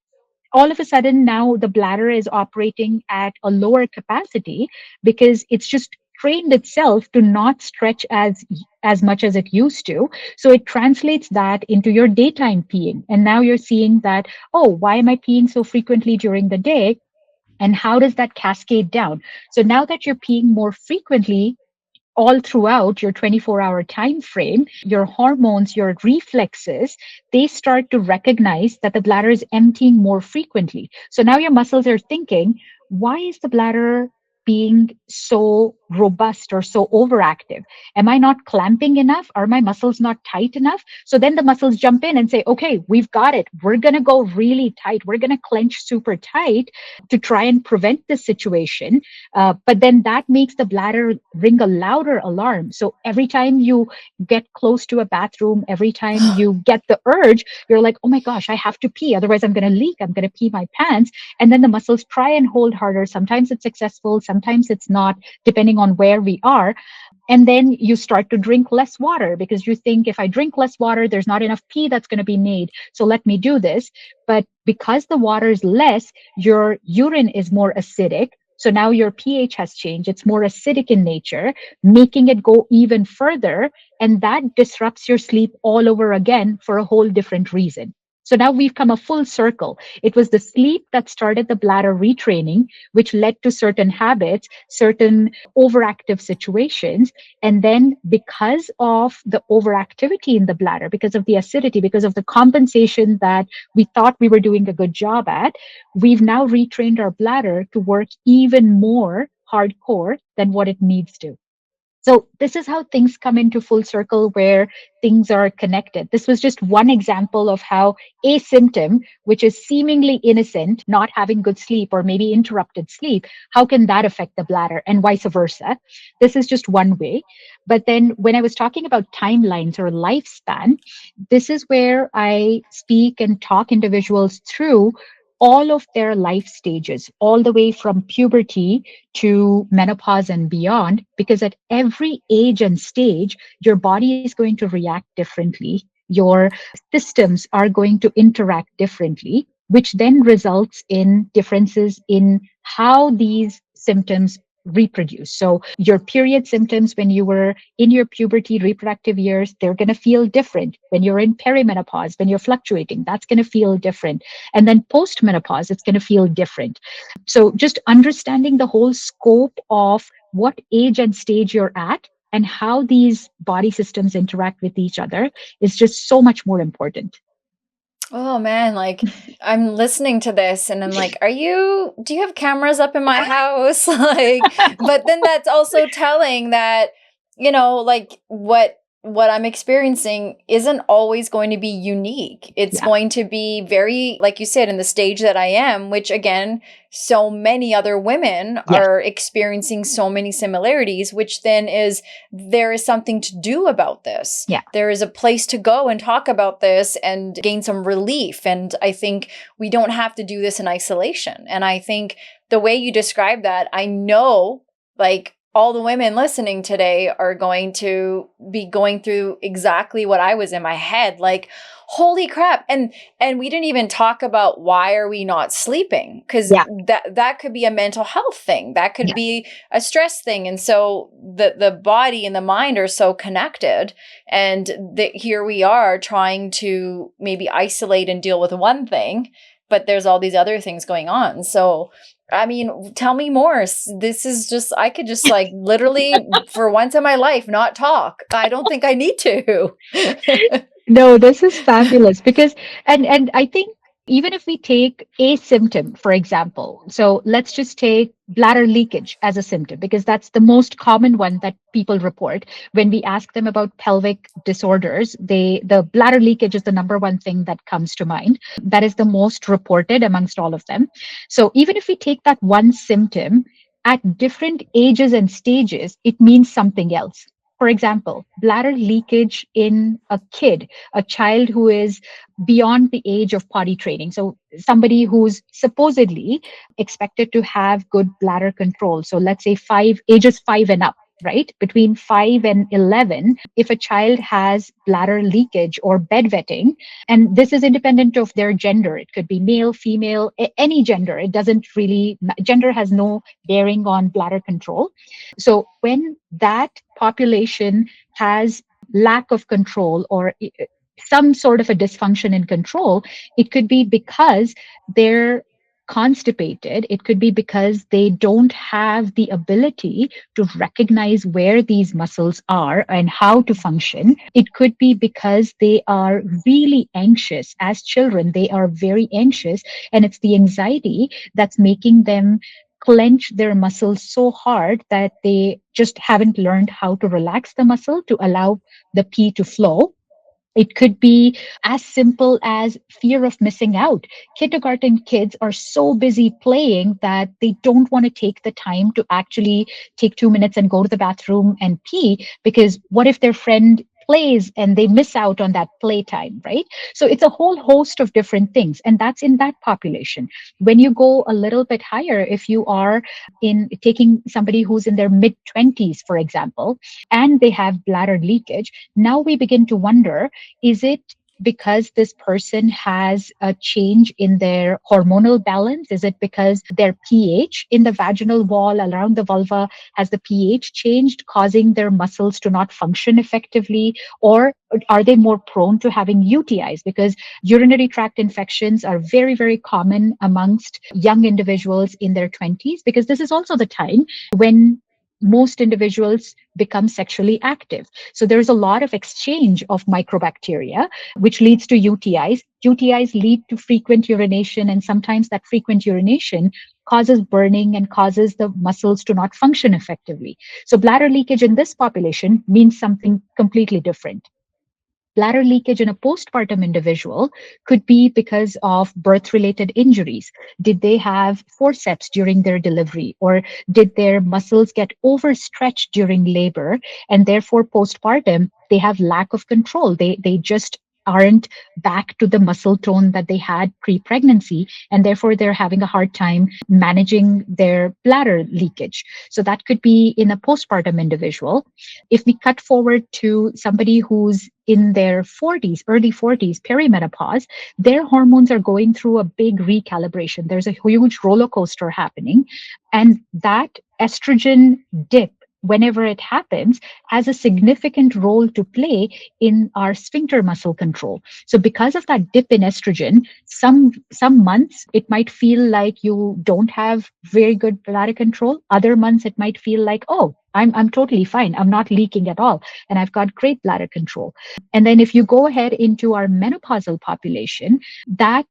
Speaker 2: all of a sudden, now the bladder is operating at a lower capacity because it's just trained itself to not stretch as much as it used to. So it translates that into your daytime peeing. And now you're seeing that, oh, why am I peeing so frequently during the day? And how does that cascade down? So now that you're peeing more frequently all throughout your 24-hour time frame, your hormones, your reflexes, they start to recognize that the bladder is emptying more frequently. So now your muscles are thinking, why is the bladder being so robust or so overactive? Am I not clamping enough? Are my muscles not tight enough? So then the muscles jump in and say, okay, we've got it. We're going to go really tight. We're going to clench super tight to try and prevent this situation. But then that makes the bladder ring a louder alarm. So every time you get close to a bathroom, every time you get the urge, you're like, oh my gosh, I have to pee. Otherwise, I'm going to leak. I'm going to pee my pants. And then the muscles try and hold harder. Sometimes it's successful. Sometimes it's not, depending on where we are. And then you start to drink less water because you think, if I drink less water, there's not enough pee that's going to be made. So let me do this. But because the water is less, your urine is more acidic. So now your pH has changed. It's more acidic in nature, making it go even further. And that disrupts your sleep all over again for a whole different reason. So now we've come a full circle. It was the sleep that started the bladder retraining, which led to certain habits, certain overactive situations. And then because of the overactivity in the bladder, because of the acidity, because of the compensation that we thought we were doing a good job at, we've now retrained our bladder to work even more hardcore than what it needs to. So this is how things come into full circle where things are connected. This was just one example of how a symptom, which is seemingly innocent, not having good sleep or maybe interrupted sleep, how can that affect the bladder and vice versa? This is just one way. But then when I was talking about timelines or lifespan, this is where I speak and talk individuals through all of their life stages, all the way from puberty to menopause and beyond, because at every age and stage, your body is going to react differently. Your systems are going to interact differently, which then results in differences in how these symptoms reproduce. So your period symptoms when you were in your puberty, reproductive years, they're going to feel different. When you're in perimenopause, when you're fluctuating, that's going to feel different. And then postmenopause, it's going to feel different. So just understanding the whole scope of what age and stage you're at and how these body systems interact with each other is just so much more important.
Speaker 1: Oh man, like I'm listening to this and I'm like, do you have cameras up in my house? Like, but then that's also telling that, like what I'm experiencing isn't always going to be unique. It's
Speaker 2: Yeah.
Speaker 1: going to be very, like you said, in the stage that I am, which again, so many other women
Speaker 2: Yes.
Speaker 1: are experiencing so many similarities, which then is there is something to do about this.
Speaker 2: Yeah.
Speaker 1: There is a place to go and talk about this and gain some relief. And I think we don't have to do this in isolation. And I think the way you describe that, I know like all the women listening today are going to be going through exactly what I was in my head. Like, holy crap. And we didn't even talk about why are we not sleeping? Because
Speaker 2: Yeah.
Speaker 1: that could be a mental health thing. That could
Speaker 2: Yeah.
Speaker 1: be a stress thing. And so the body and the mind are so connected. And here we are trying to maybe isolate and deal with one thing, but there's all these other things going on. So I mean, tell me more. This is just, I could just like literally for once in my life not talk. I don't think I need to.
Speaker 2: No, this is fabulous because, and I think even if we take a symptom, for example, so let's just take bladder leakage as a symptom because that's the most common one that people report when we ask them about pelvic disorders. The bladder leakage is the number one thing that comes to mind. That is the most reported amongst all of them. So even if we take that one symptom at different ages and stages, it means something else. For example, bladder leakage in a kid, a child who is beyond the age of potty training. So somebody who's supposedly expected to have good bladder control. So let's say ages 5 and up, right? Between 5 and 11, if a child has bladder leakage or bedwetting, and this is independent of their gender, it could be male, female, any gender. It doesn't really, gender has no bearing on bladder control. So when that population has lack of control or some sort of a dysfunction in control, it could be because they're constipated. It could be because they don't have the ability to recognize where these muscles are and how to function. It could be because they are really anxious. As children, they are very anxious, and it's the anxiety that's making them clench their muscles so hard that they just haven't learned how to relax the muscle to allow the pee to flow. It could be as simple as fear of missing out. Kindergarten kids are so busy playing that they don't want to take the time to actually take 2 minutes and go to the bathroom and pee because what if their friend plays and they miss out on that playtime, right? So it's a whole host of different things. And that's in that population. When you go a little bit higher, if you are in taking somebody who's in their mid 20s, for example, and they have bladder leakage, now we begin to wonder, is it because this person has a change in their hormonal balance? Is it because their pH in the vaginal wall around the vulva has the pH changed, causing their muscles to not function effectively? Or are they more prone to having UTIs? Because urinary tract infections are very, very common amongst young individuals in their 20s, because this is also the time when most individuals become sexually active. So there's a lot of exchange of microbacteria, which leads to UTIs. UTIs lead to frequent urination, and sometimes that frequent urination causes burning and causes the muscles to not function effectively. So bladder leakage in this population means something completely different. Bladder leakage in a postpartum individual could be because of birth related injuries. Did they have forceps during their delivery, or did their muscles get overstretched during labor? And therefore, postpartum, they have lack of control. They just aren't back to the muscle tone that they had pre-pregnancy, and therefore they're having a hard time managing their bladder leakage. So that could be in a postpartum individual. If we cut forward to somebody who's in their 40s, early 40s, perimenopause, their hormones are going through a big recalibration. There's a huge roller coaster happening. And that estrogen dip, whenever it happens, has a significant role to play in our sphincter muscle control. So because of that dip in estrogen, some months it might feel like you don't have very good bladder control. Other months it might feel like, oh, I'm totally fine. I'm not leaking at all. And I've got great bladder control. And then if you go ahead into our menopausal population, that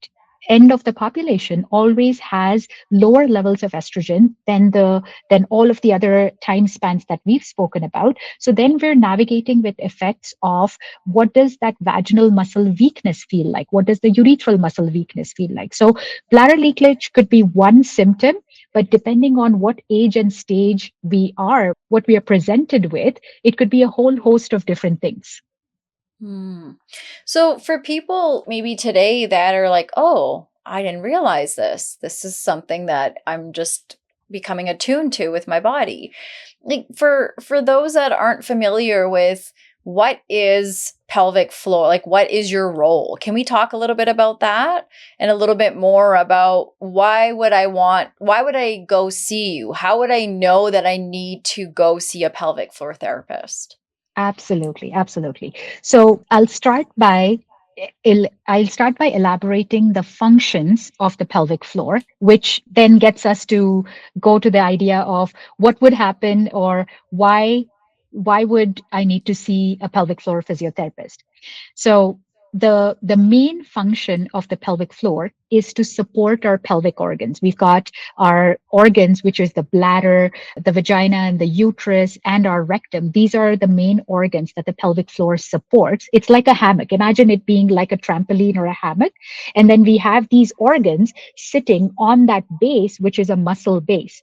Speaker 2: end of the population always has lower levels of estrogen than all of the other time spans that we've spoken about. So then we're navigating with effects of what does that vaginal muscle weakness feel like? What does the urethral muscle weakness feel like? So bladder leakage could be one symptom, but depending on what age and stage we are, what we are presented with, it could be a whole host of different things.
Speaker 1: Hmm. So for people maybe today that are like, oh, I didn't realize this. This is something that I'm just becoming attuned to with my body. Like for those that aren't familiar with what is pelvic floor, like what is your role? Can we talk a little bit about that and a little bit more about why would I go see you? How would I know that I need to go see a pelvic floor therapist?
Speaker 2: Absolutely, absolutely. So I'll start by elaborating the functions of the pelvic floor, which then gets us to go to the idea of what would happen or why would I need to see a pelvic floor physiotherapist. So the main function of the pelvic floor is to support our pelvic organs. We've got our organs, which is the bladder, the vagina, and the uterus, and our rectum. These are the main organs that the pelvic floor supports. It's like a hammock. Imagine it being like a trampoline or a hammock. And then we have these organs sitting on that base, which is a muscle base.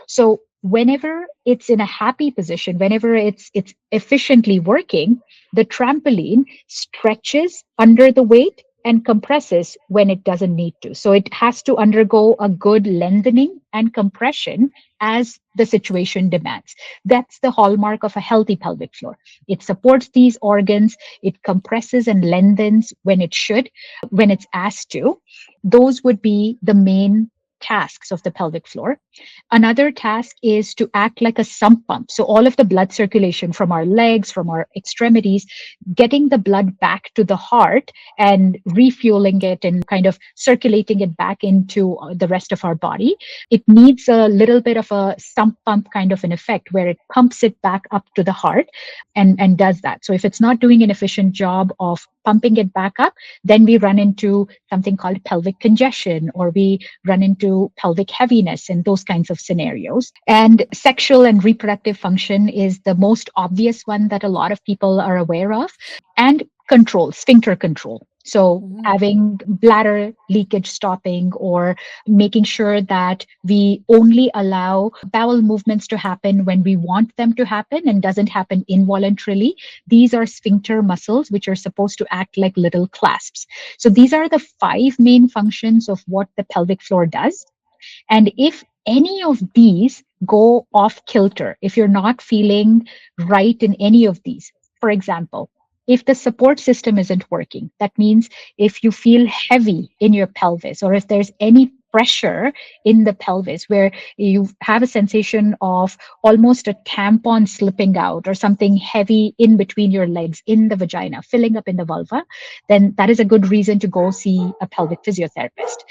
Speaker 2: So whenever it's in a happy position, whenever it's efficiently working, the trampoline stretches under the weight and compresses when it doesn't need to. So it has to undergo a good lengthening and compression as the situation demands. That's the hallmark of a healthy pelvic floor. It supports these organs, it compresses and lengthens when it should, when it's asked to. Those would be the main tasks of the pelvic floor. Another task is to act like a sump pump. So all of the blood circulation from our legs, from our extremities, getting the blood back to the heart and refueling it and kind of circulating it back into the rest of our body. It needs a little bit of a sump pump kind of an effect where it pumps it back up to the heart and does that. So if it's not doing an efficient job of pumping it back up, then we run into something called pelvic congestion, or we run into pelvic heaviness and those kinds of scenarios. And sexual and reproductive function is the most obvious one that a lot of people are aware of. And control, sphincter control. So
Speaker 1: Mhm.
Speaker 2: having bladder leakage stopping, or making sure that we only allow bowel movements to happen when we want them to happen and doesn't happen involuntarily. These are sphincter muscles, which are supposed to act like little clasps. So these are the five main functions of what the pelvic floor does. And if any of these go off kilter, if you're not feeling right in any of these, for example, if the support system isn't working, that means if you feel heavy in your pelvis, or if there's any pressure in the pelvis where you have a sensation of almost a tampon slipping out or something heavy in between your legs in the vagina, filling up in the vulva, then that is a good reason to go see a pelvic physiotherapist.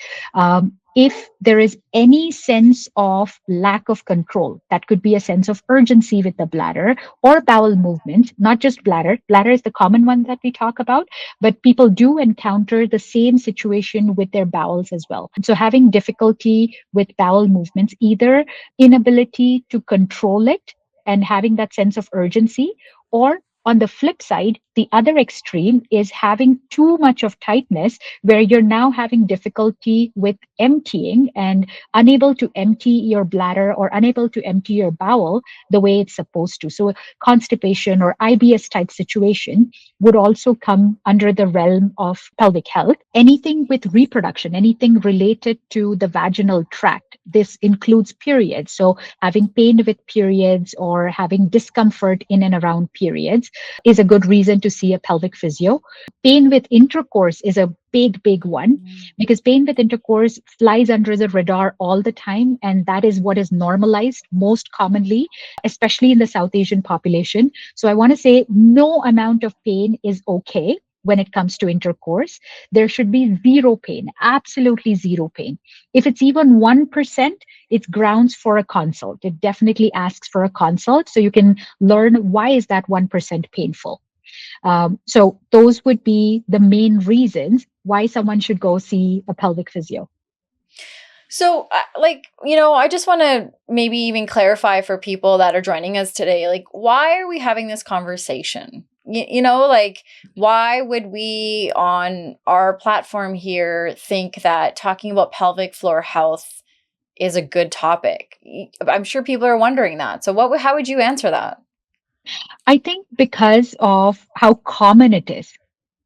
Speaker 2: If there is any sense of lack of control, that could be a sense of urgency with the bladder or bowel movement, not just bladder. Bladder is the common one that we talk about, but people do encounter the same situation with their bowels as well. So having difficulty with bowel movements, either inability to control it and having that sense of urgency, or on the flip side, the other extreme is having too much of tightness where you're now having difficulty with emptying and unable to empty your bladder or unable to empty your bowel the way it's supposed to. So, constipation or IBS type situation would also come under the realm of pelvic health. Anything with reproduction, anything related to the vaginal tract, this includes periods. So, having pain with periods or having discomfort in and around periods, is a good reason to see a pelvic physio. Pain with intercourse is a big one, because pain with intercourse flies under the radar all the time. And that is what is normalized most commonly, especially in the South Asian population. So I want to say no amount of pain is okay when it comes to intercourse. There should be zero pain, absolutely zero pain. If it's even 1%, it's grounds for a consult. It definitely asks for a consult so you can learn why is that 1% painful. So those would be the main reasons why someone should go see a pelvic physio.
Speaker 1: So, I just want to maybe even clarify for people that are joining us today, like, why are we having this conversation? Why would we on our platform here think that talking about pelvic floor health is a good topic? I'm sure people are wondering that. So how would you answer that?
Speaker 2: I think because of how common it is,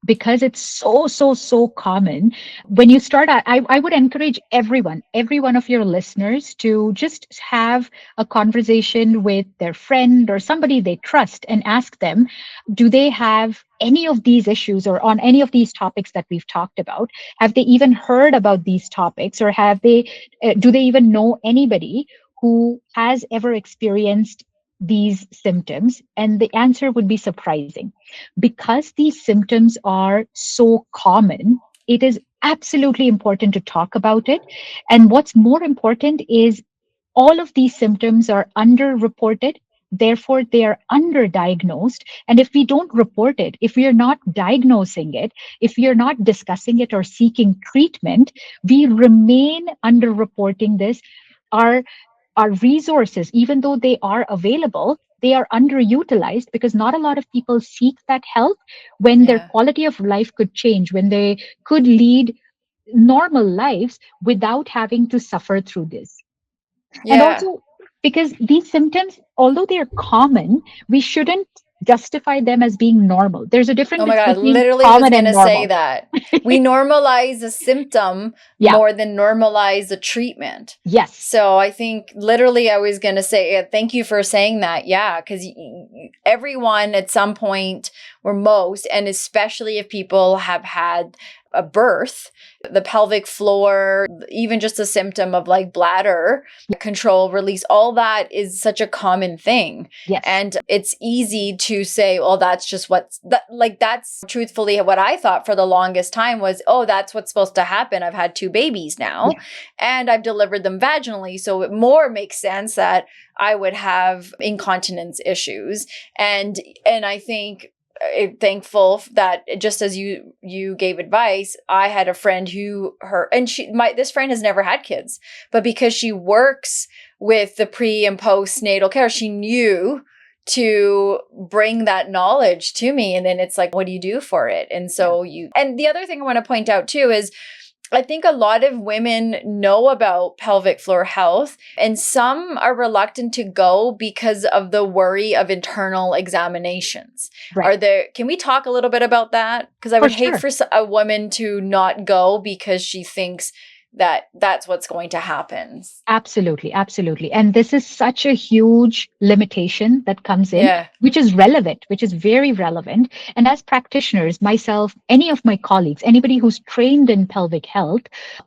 Speaker 2: because it's so common. When you start, I would encourage every one of your listeners to just have a conversation with their friend or somebody they trust and ask them, do they have any of these issues or on any of these topics that we've talked about? Have they even heard about these topics, or do they even know anybody who has ever experienced these symptoms? And the answer would be surprising. Because these symptoms are so common, it is absolutely important to talk about it. And what's more important is all of these symptoms are underreported. Therefore, they are underdiagnosed. And if we don't report it, if we are not diagnosing it, if we are not discussing it or seeking treatment, we remain underreporting this. Our our resources, even though they are available, they are underutilized because not a lot of people seek that help when their
Speaker 1: Yeah.
Speaker 2: quality of life could change, when they could lead normal lives without having to suffer through this. And
Speaker 1: Yeah.
Speaker 2: also, because these symptoms, although they are common, we shouldn't justify them as being normal. There's a
Speaker 1: Oh
Speaker 2: difference
Speaker 1: my God, I
Speaker 2: between
Speaker 1: literally was
Speaker 2: common
Speaker 1: going
Speaker 2: and
Speaker 1: to say
Speaker 2: normal.
Speaker 1: that. We normalize a symptom
Speaker 2: Yeah.
Speaker 1: more than normalize the treatment.
Speaker 2: Yes.
Speaker 1: So I think literally I was going to say, thank you for saying that. Yeah, because everyone at some point, or most, and especially if people have had a birth, the pelvic floor, even just a symptom of like bladder control, release, all that is such a common thing.
Speaker 2: Yes.
Speaker 1: And it's easy to say, well, that's just that's truthfully what I thought for the longest time was, oh, that's what's supposed to happen. I've had 2 babies now and I've delivered them vaginally. So it more makes sense that I would have incontinence issues. And I think thankful that just as you gave advice, I had a friend this friend has never had kids, but because she works with the pre and postnatal care, she knew to bring that knowledge to me. And then it's like, what do you do for it? And so and the other thing I want to point out too is I think a lot of women know about pelvic floor health, and some are reluctant to go because of the worry of internal examinations.
Speaker 2: Right.
Speaker 1: Can we talk a little bit about that? Because I would hate
Speaker 2: sure.
Speaker 1: for a woman to not go because she thinks that that's what's going to happen.
Speaker 2: Absolutely. And this is such a huge limitation that comes in, which is relevant, which is very relevant. And as practitioners, myself, any of my colleagues, anybody who's trained in pelvic health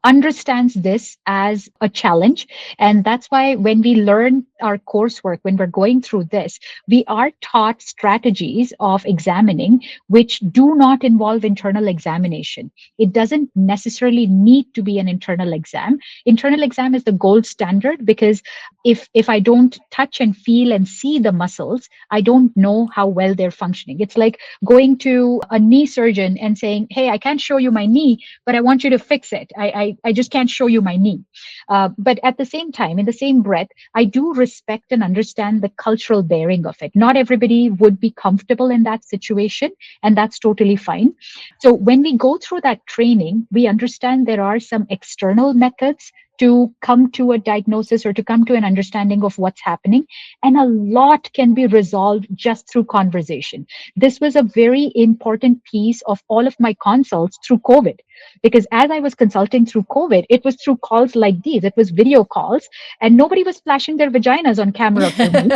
Speaker 2: understands this as a challenge. And that's why when we learn our coursework, when we're going through this, we are taught strategies of examining which do not involve internal examination. It doesn't necessarily need to be an internal exam. Internal exam is the gold standard because if I don't touch and feel and see the muscles, I don't know how well they're functioning. It's like going to a knee surgeon and saying, hey, I can't show you my knee, but I want you to fix it. I just can't show you my knee. But at the same time, in the same breath, I do respect and understand the cultural bearing of it. Not everybody would be comfortable in that situation, and that's totally fine. So when we go through that training, we understand there are some external methods to come to a diagnosis or to come to an understanding of what's happening. And a lot can be resolved just through conversation. This was a very important piece of all of my consults through COVID, because as I was consulting through COVID, it was through calls like these. It was video calls, and nobody was flashing their vaginas on camera for me.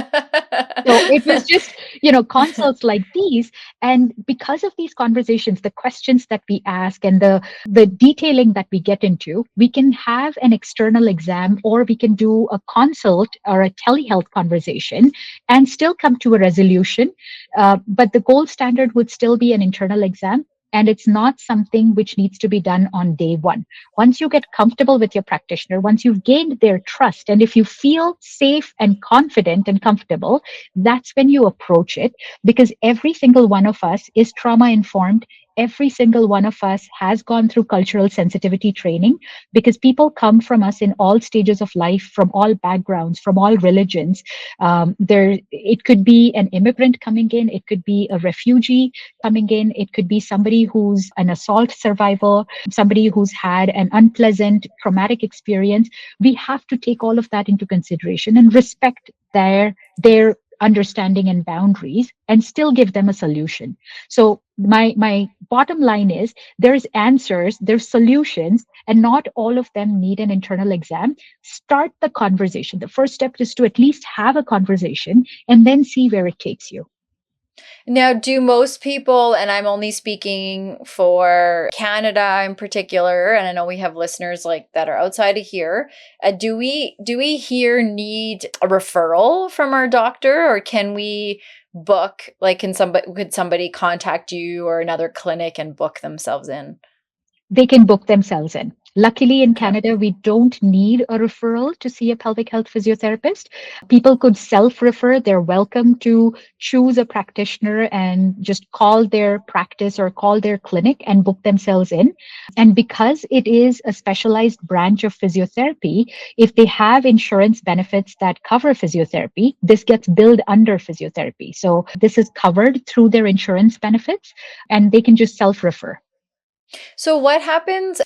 Speaker 2: So it was just, consults like these. And because of these conversations, the questions that we ask and the detailing that we get into, we can have an external exam, or we can do a consult or a telehealth conversation and still come to a resolution. But the gold standard would still be an internal exam. And it's not something which needs to be done on day one. Once you get comfortable with your practitioner, once you've gained their trust, and if you feel safe and confident and comfortable, that's when you approach it, because every single one of us is trauma informed. Every single one of us has gone through cultural sensitivity training, because people come from us in all stages of life, from all backgrounds, from all religions. It could be an immigrant coming in, it could be a refugee coming in, it could be somebody who's an assault survivor, somebody who's had an unpleasant traumatic experience. We have to take all of that into consideration and respect their understanding and boundaries, and still give them a solution. So my bottom line is, there's answers, there's solutions, and not all of them need an internal exam. Start the conversation. The first step is to at least have a conversation, and then see where it takes you.
Speaker 1: Now, do most people, and I'm only speaking for Canada in particular, and I know we have listeners like that are outside of here, do we here need a referral from our doctor, or can we book, like, could somebody contact you or another clinic and book themselves in?
Speaker 2: They can book themselves in. Luckily, in
Speaker 1: Okay.
Speaker 2: Canada, we don't need a referral to see a pelvic health physiotherapist. People could self-refer. They're welcome to choose a practitioner and just call their practice or call their clinic and book themselves in. And because it is a specialized branch of physiotherapy, if they have insurance benefits that cover physiotherapy, this gets billed under physiotherapy. So this is covered through their insurance benefits, and they can just self-refer.
Speaker 1: So what happens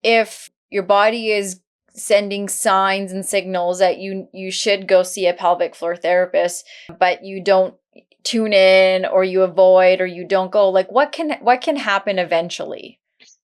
Speaker 1: if your body is sending signs and signals that you should go see a pelvic floor therapist, but you don't tune in, or you avoid, or you don't go? Like, what can happen eventually?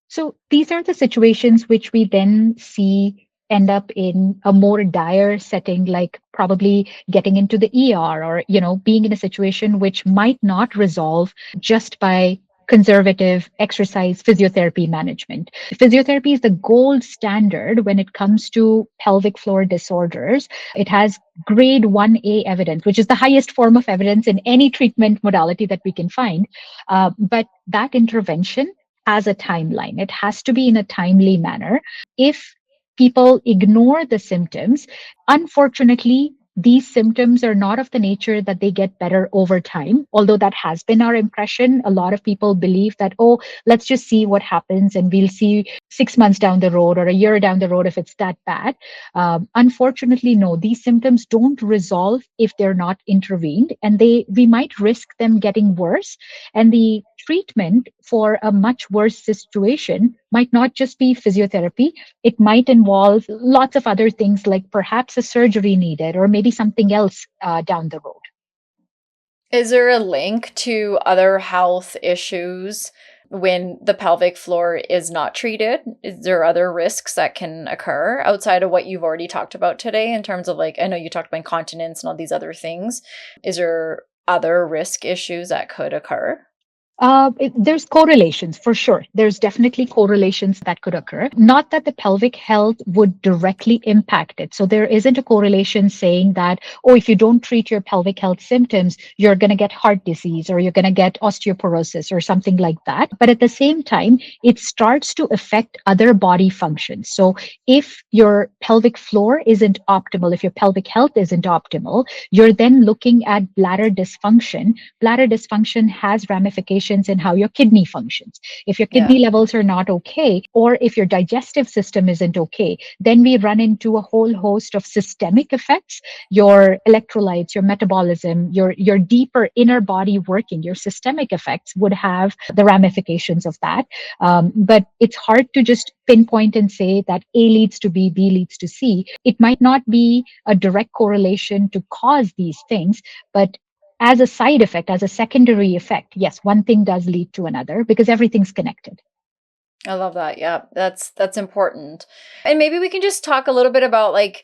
Speaker 2: So these are the situations which we then see end up in a more dire setting, like probably getting into the ER, or, being in a situation which might not resolve just by conservative exercise physiotherapy management. Physiotherapy is the gold standard when it comes to pelvic floor disorders. It has grade 1A evidence, which is the highest form of evidence in any treatment modality that we can find. But that intervention has a timeline. It has to be in a timely manner. If people ignore the symptoms, unfortunately, these symptoms are not of the nature that they get better over time, although that has been our impression. A lot of people believe that, oh, let's just see what happens, and we'll see 6 months down the road or a year down the road if it's that bad. Unfortunately, no, these symptoms don't resolve if they're not intervened, and we might risk them getting worse. And the treatment for a much worse situation might not just be physiotherapy. It might involve lots of other things, like perhaps a surgery needed, or maybe something else down the road.
Speaker 1: Is there a link to other health issues when the pelvic floor is not treated? Is there other risks that can occur outside of what you've already talked about today, in terms of, like, I know you talked about incontinence and all these other things. Is there other risk issues that could occur?
Speaker 2: There's correlations for sure. There's definitely correlations that could occur. Not that the pelvic health would directly impact it. So there isn't a correlation saying that, oh, if you don't treat your pelvic health symptoms, you're going to get heart disease, or you're going to get osteoporosis or something like that. But at the same time, it starts to affect other body functions. So if your pelvic floor isn't optimal, if your pelvic health isn't optimal, you're then looking at bladder dysfunction. Bladder dysfunction has ramifications ramifications in how your kidney functions. If your
Speaker 1: Yeah.
Speaker 2: kidney levels are not okay, or if your digestive system isn't okay, then we run into a whole host of systemic effects. Your electrolytes, your metabolism, your deeper inner body working, your systemic effects would have the ramifications of that. But it's hard to just pinpoint and say that A leads to B leads to C. It might not be a direct correlation to cause these things, but as a side effect, as a secondary effect, yes, one thing does lead to another because everything's connected.
Speaker 1: I love that. Yeah. That's important. And maybe we can just talk a little bit about like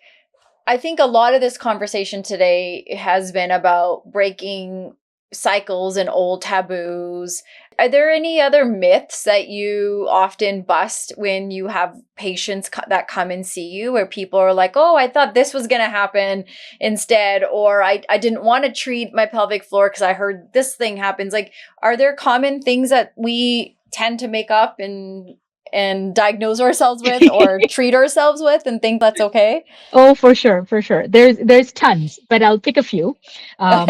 Speaker 1: I think a lot of this conversation today has been about breaking cycles and old taboos. Are there any other myths that you often bust when you have patients that come and see you where people are like, oh, I thought this was going to happen instead, or I didn't want to treat my pelvic floor because I heard this thing happens? Like, are there common things that we tend to make up and diagnose ourselves with or treat ourselves with and think that's okay?
Speaker 2: Oh, for sure, for sure. There's tons, but I'll pick a few. Um,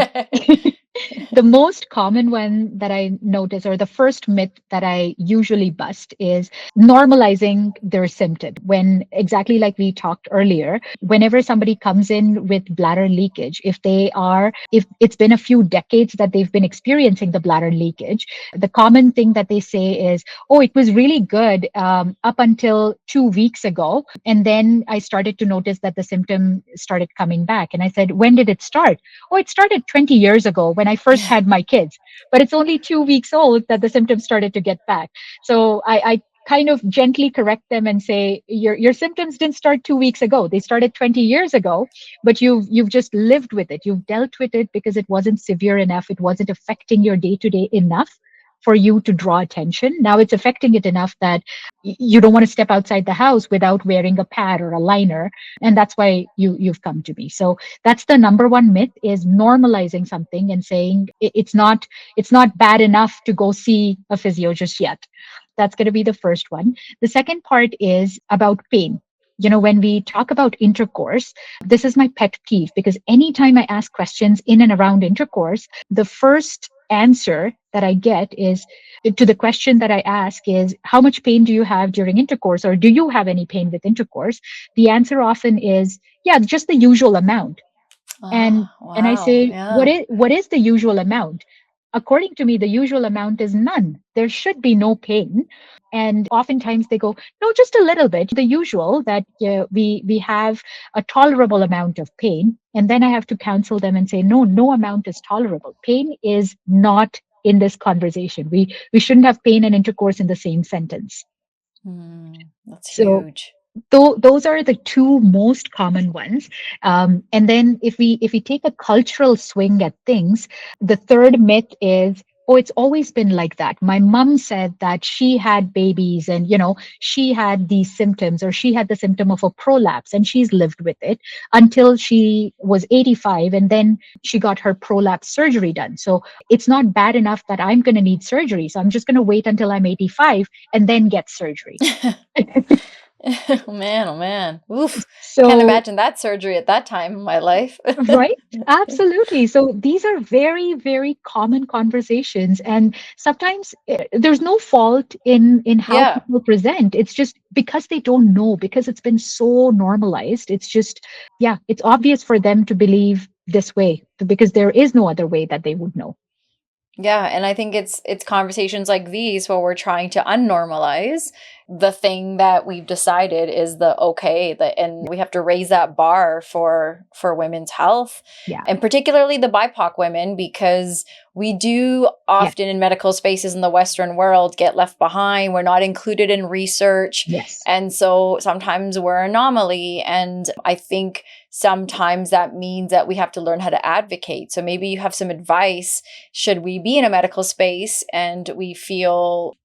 Speaker 2: the most common one that I notice, or the first myth that I usually bust, is normalizing their symptom. When exactly like we talked earlier, whenever somebody comes in with bladder leakage, if it's been a few decades that they've been experiencing the bladder leakage, the common thing that they say is, "Oh, it was really good up until 2 weeks ago, and then I started to notice that the symptom started coming back." And I said, "When did it start?" "Oh, it started 20 years ago when I first had my kids, but it's only 2 weeks old that the symptoms started to get back." So I kind of gently correct them and say, your symptoms didn't start 2 weeks ago. They started 20 years ago, but you've just lived with it. You've dealt with it because it wasn't severe enough. It wasn't affecting your day to day enough for you to draw attention. Now it's affecting it enough that you don't want to step outside the house without wearing a pad or a liner, and that's why you've come to me. So that's the number one myth, is normalizing something and saying it's not bad enough to go see a physio just yet. That's going to be the first one. The second part is about pain. When we talk about intercourse, this is my pet peeve, because anytime I ask questions in and around intercourse, the first answer that I get is to the question that I ask is, how much pain do you have during intercourse, or do you have any pain with intercourse? The answer often is, yeah, just the usual amount. and
Speaker 1: Oh,
Speaker 2: and I
Speaker 1: wow.
Speaker 2: say, what
Speaker 1: Yeah.
Speaker 2: is the usual amount? According to me, the usual amount is none. There should be no pain. And oftentimes they go, no, just a little bit, the usual, that we have a tolerable amount of pain. And then I have to counsel them and say, no, no amount is tolerable. Pain is not in this conversation. We shouldn't have pain and intercourse in the same sentence.
Speaker 1: That's
Speaker 2: So
Speaker 1: huge.
Speaker 2: those are the two most common ones. And then if we take a cultural swing at things, the third myth is, oh, it's always been like that. My mom said that she had babies and she had these symptoms, or she had the symptom of a prolapse, and she's lived with it until she was 85, and then she got her prolapse surgery done. So it's not bad enough that I'm going to need surgery, so I'm just going to wait until I'm 85 and then get surgery.
Speaker 1: Oh man, oh man. Oof. Can't
Speaker 2: So
Speaker 1: imagine that surgery at that time in my life.
Speaker 2: right? Absolutely. So these are very, very common conversations, and sometimes there's no fault in how
Speaker 1: Yeah.
Speaker 2: people present. It's just because they don't know, because it's been so normalized. It's just, yeah, it's obvious for them to believe this way because there is no other way that they would know.
Speaker 1: Yeah, and I think it's conversations like these where we're trying to unnormalize the thing that we've decided is the okay, and we have to raise that bar for women's health,
Speaker 2: Yeah.
Speaker 1: and particularly the BIPOC women, because we do
Speaker 2: Yeah.
Speaker 1: often in medical spaces in the Western world get left behind. We're not included in research,
Speaker 2: Yes.
Speaker 1: and so sometimes we're an anomaly. And I think sometimes that means that we have to learn how to advocate. So maybe you have some advice. Should we be in a medical space and we feel,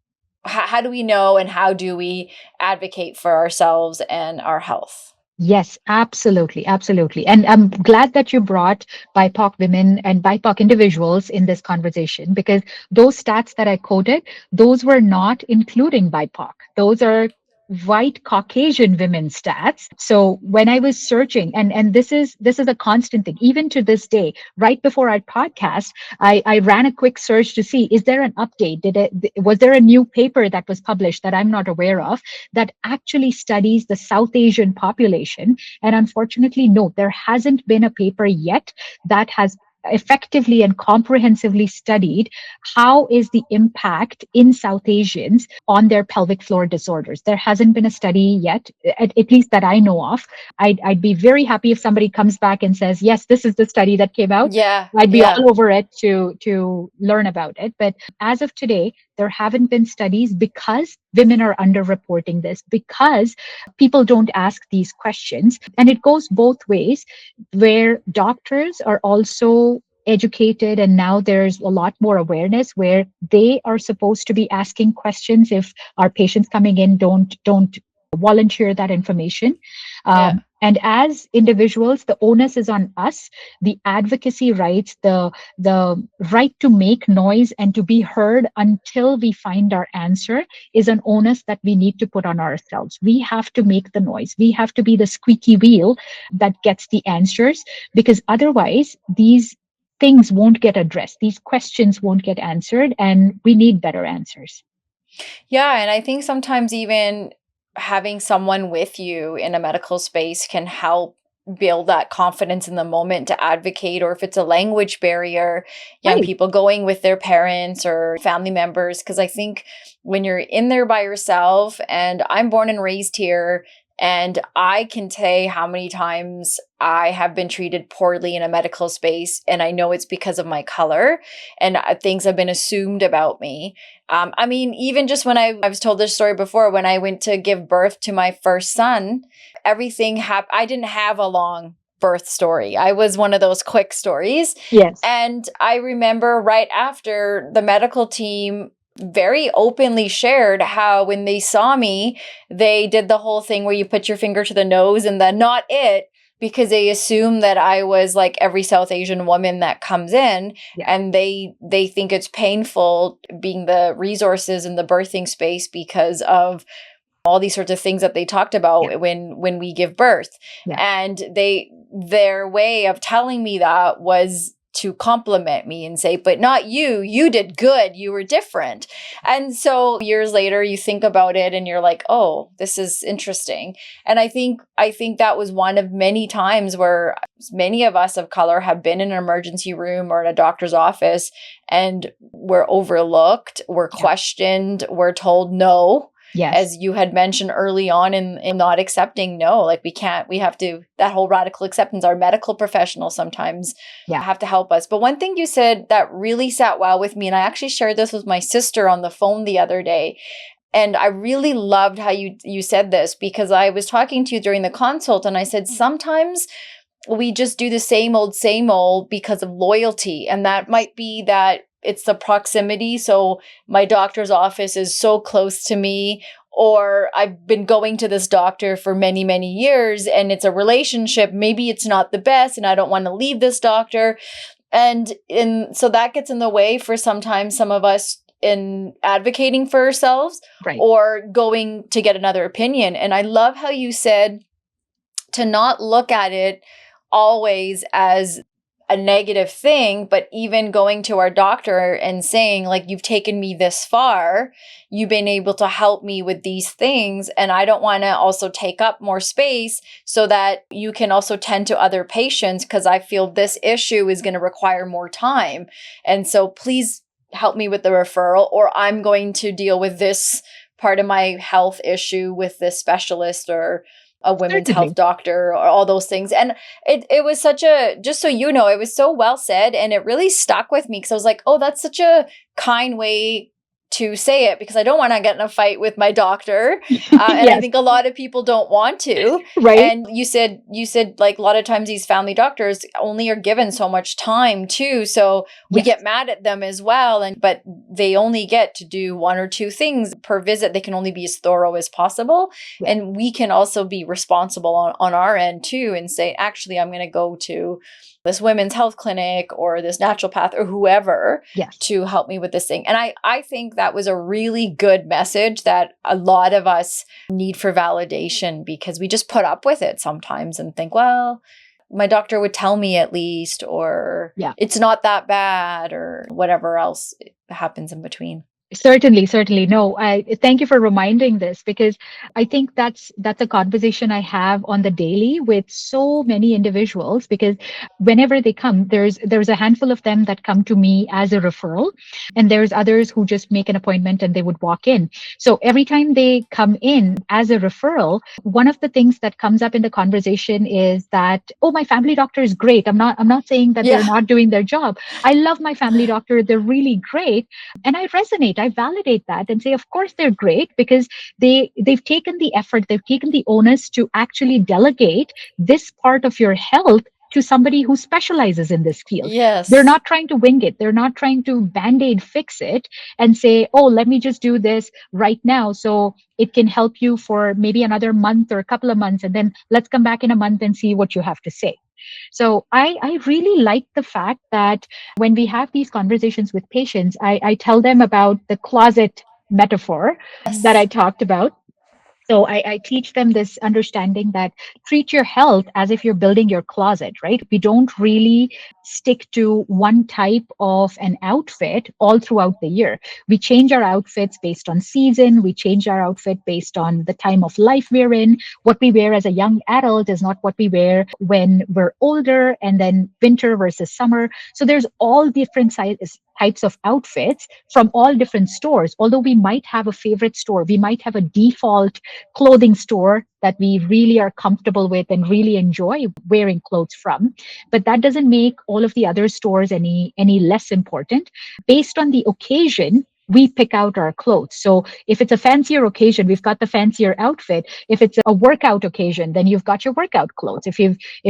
Speaker 1: how do we know and how do we advocate for ourselves and our health?
Speaker 2: Yes, absolutely, absolutely. And I'm glad that you brought BIPOC women and BIPOC individuals in this conversation, because those stats that I quoted, those were not including BIPOC. Those are white Caucasian women stats. So when I was searching, and this is a constant thing, even to this day, right before our podcast, I ran a quick search to see, is there an update? Was there a new paper that was published that I'm not aware of that actually studies the South Asian population? And unfortunately, no, there hasn't been a paper yet that has effectively and comprehensively studied how is the impact in South Asians on their pelvic floor disorders. There hasn't been a study yet, at least that I know of. I'd be very happy if somebody comes back and says, yes, this is the study that came out.
Speaker 1: Yeah,
Speaker 2: I'd be
Speaker 1: yeah,
Speaker 2: all over it to learn about it. But as of today, there haven't been studies because women are underreporting this, because people don't ask these questions. And it goes both ways, where doctors are also educated, and now there's a lot more awareness where they are supposed to be asking questions if our patients coming in don't volunteer that information.
Speaker 1: yeah.
Speaker 2: And as individuals, the onus is on us. The advocacy rights, the right to make noise and to be heard until we find our answer, is an onus that we need to put on ourselves. We have to make the noise. We have to be the squeaky wheel that gets the answers, because otherwise these things won't get addressed. These questions won't get answered, and we need better answers.
Speaker 1: Yeah, and I think sometimes even having someone with you in a medical space can help build that confidence in the moment to advocate, or if it's a language barrier, young
Speaker 2: Right.
Speaker 1: people going with their parents or family members. Because I think when you're in there by yourself, and I'm born and raised here, and I can say how many times I have been treated poorly in a medical space, and I know it's because of my color, and things have been assumed about me. I mean, even just when I was told this story before, when I went to give birth to my first son, everything happened. I didn't have a long birth story. I was one of those quick stories.
Speaker 2: Yes.
Speaker 1: And I remember right after, the medical team very openly shared how when they saw me, they did the whole thing where you put your finger to the nose and then not it, because they assume that I was like every South Asian woman that comes in,
Speaker 2: Yeah.
Speaker 1: and they think it's painful being the resources in the birthing space because of all these sorts of things that they talked
Speaker 2: Yeah.
Speaker 1: about when we give birth.
Speaker 2: Yeah.
Speaker 1: And their way of telling me that was to compliment me and say, but not you, you did good, you were different. And so years later you think about it and you're like, oh, this is interesting. And I think that was one of many times where many of us of color have been in an emergency room or in a doctor's office, and we're overlooked, we're
Speaker 2: Yeah.
Speaker 1: questioned, we're told no,
Speaker 2: Yes.
Speaker 1: as you had mentioned early on, in not accepting no. Like we have to, that whole radical acceptance, our medical professionals sometimes
Speaker 2: Yeah.
Speaker 1: have to help us. But one thing you said that really sat well with me, and I actually shared this with my sister on the phone the other day, and I really loved how you said this, because I was talking to you during the consult and I said, sometimes we just do the same old because of loyalty. And that might be that it's the proximity. So my doctor's office is so close to me, or I've been going to this doctor for many, many years, and it's a relationship. Maybe it's not the best and I don't want to leave this doctor. So that gets in the way for sometimes some of us in advocating for ourselves
Speaker 2: Right.
Speaker 1: or going to get another opinion. And I love how you said to not look at it always as a negative thing, but even going to our doctor and saying, like, you've taken me this far, you've been able to help me with these things, and I don't want to also take up more space so that you can also tend to other patients, because I feel this issue is going to require more time. And so please help me with the referral, or I'm going to deal with this part of my health issue with this specialist or a women's
Speaker 2: Certainly.
Speaker 1: health doctor, or all those things. And it was such a, just so you know, it was so well said, and it really stuck with me, because I was like, oh, that's such a kind way to say it, because I don't want to get in a fight with my doctor. And I
Speaker 2: Yes.
Speaker 1: think a lot of people don't want to.
Speaker 2: Right.
Speaker 1: And you said like a lot of times these family doctors only are given so much time too. So we
Speaker 2: Yes.
Speaker 1: get mad at them as well. But they only get to do one or two things per visit. They can only be as thorough as possible.
Speaker 2: Yeah.
Speaker 1: And we can also be responsible on our end too, and say, actually, I'm going to go to this women's health clinic or this naturopath or whoever
Speaker 2: Yes.
Speaker 1: to help me with this thing. And I think that was a really good message that a lot of us need for validation, because we just put up with it sometimes and think, well, my doctor would tell me at least, or
Speaker 2: Yeah.
Speaker 1: it's not that bad, or whatever else happens in between.
Speaker 2: Certainly, certainly. No, I thank you for reminding this, because I think that's a conversation I have on the daily with so many individuals, because whenever they come, there's a handful of them that come to me as a referral, and there's others who just make an appointment and they would walk in. So every time they come in as a referral, one of the things that comes up in the conversation is that, oh, my family doctor is great. I'm not saying that they're
Speaker 1: Yeah.
Speaker 2: not doing their job. I love my family doctor. They're really great. And I resonate, I validate that and say, of course they're great, because they've taken the effort, they've taken the onus to actually delegate this part of your health to somebody who specializes in this field. They're
Speaker 1: Yes.
Speaker 2: not trying to wing it. They're not trying to band-aid fix it and say, oh, let me just do this right now so it can help you for maybe another month or a couple of months, and then let's come back in a month and see what you have to say. So I really like the fact that when we have these conversations with patients, I tell them about the closet metaphor that I
Speaker 1: Yes.
Speaker 2: talked about. So I teach them this understanding that treat your health as if you're building your closet, right? We don't really stick to one type of an outfit all throughout the year. We change our outfits based on season. We change our outfit based on the time of life we're in. What we wear as a young adult is not what we wear when we're older, and then winter versus summer. So there's all different sizes, types of outfits from all different stores. Although we might have a favorite store, we might have a default clothing store that we really are comfortable with and really enjoy wearing clothes from, but that doesn't make all of the other stores any less important. Based on the occasion, we pick out our clothes. So if it's a fancier occasion, we've got the fancier outfit. If it's a workout occasion, then you've got your workout clothes. If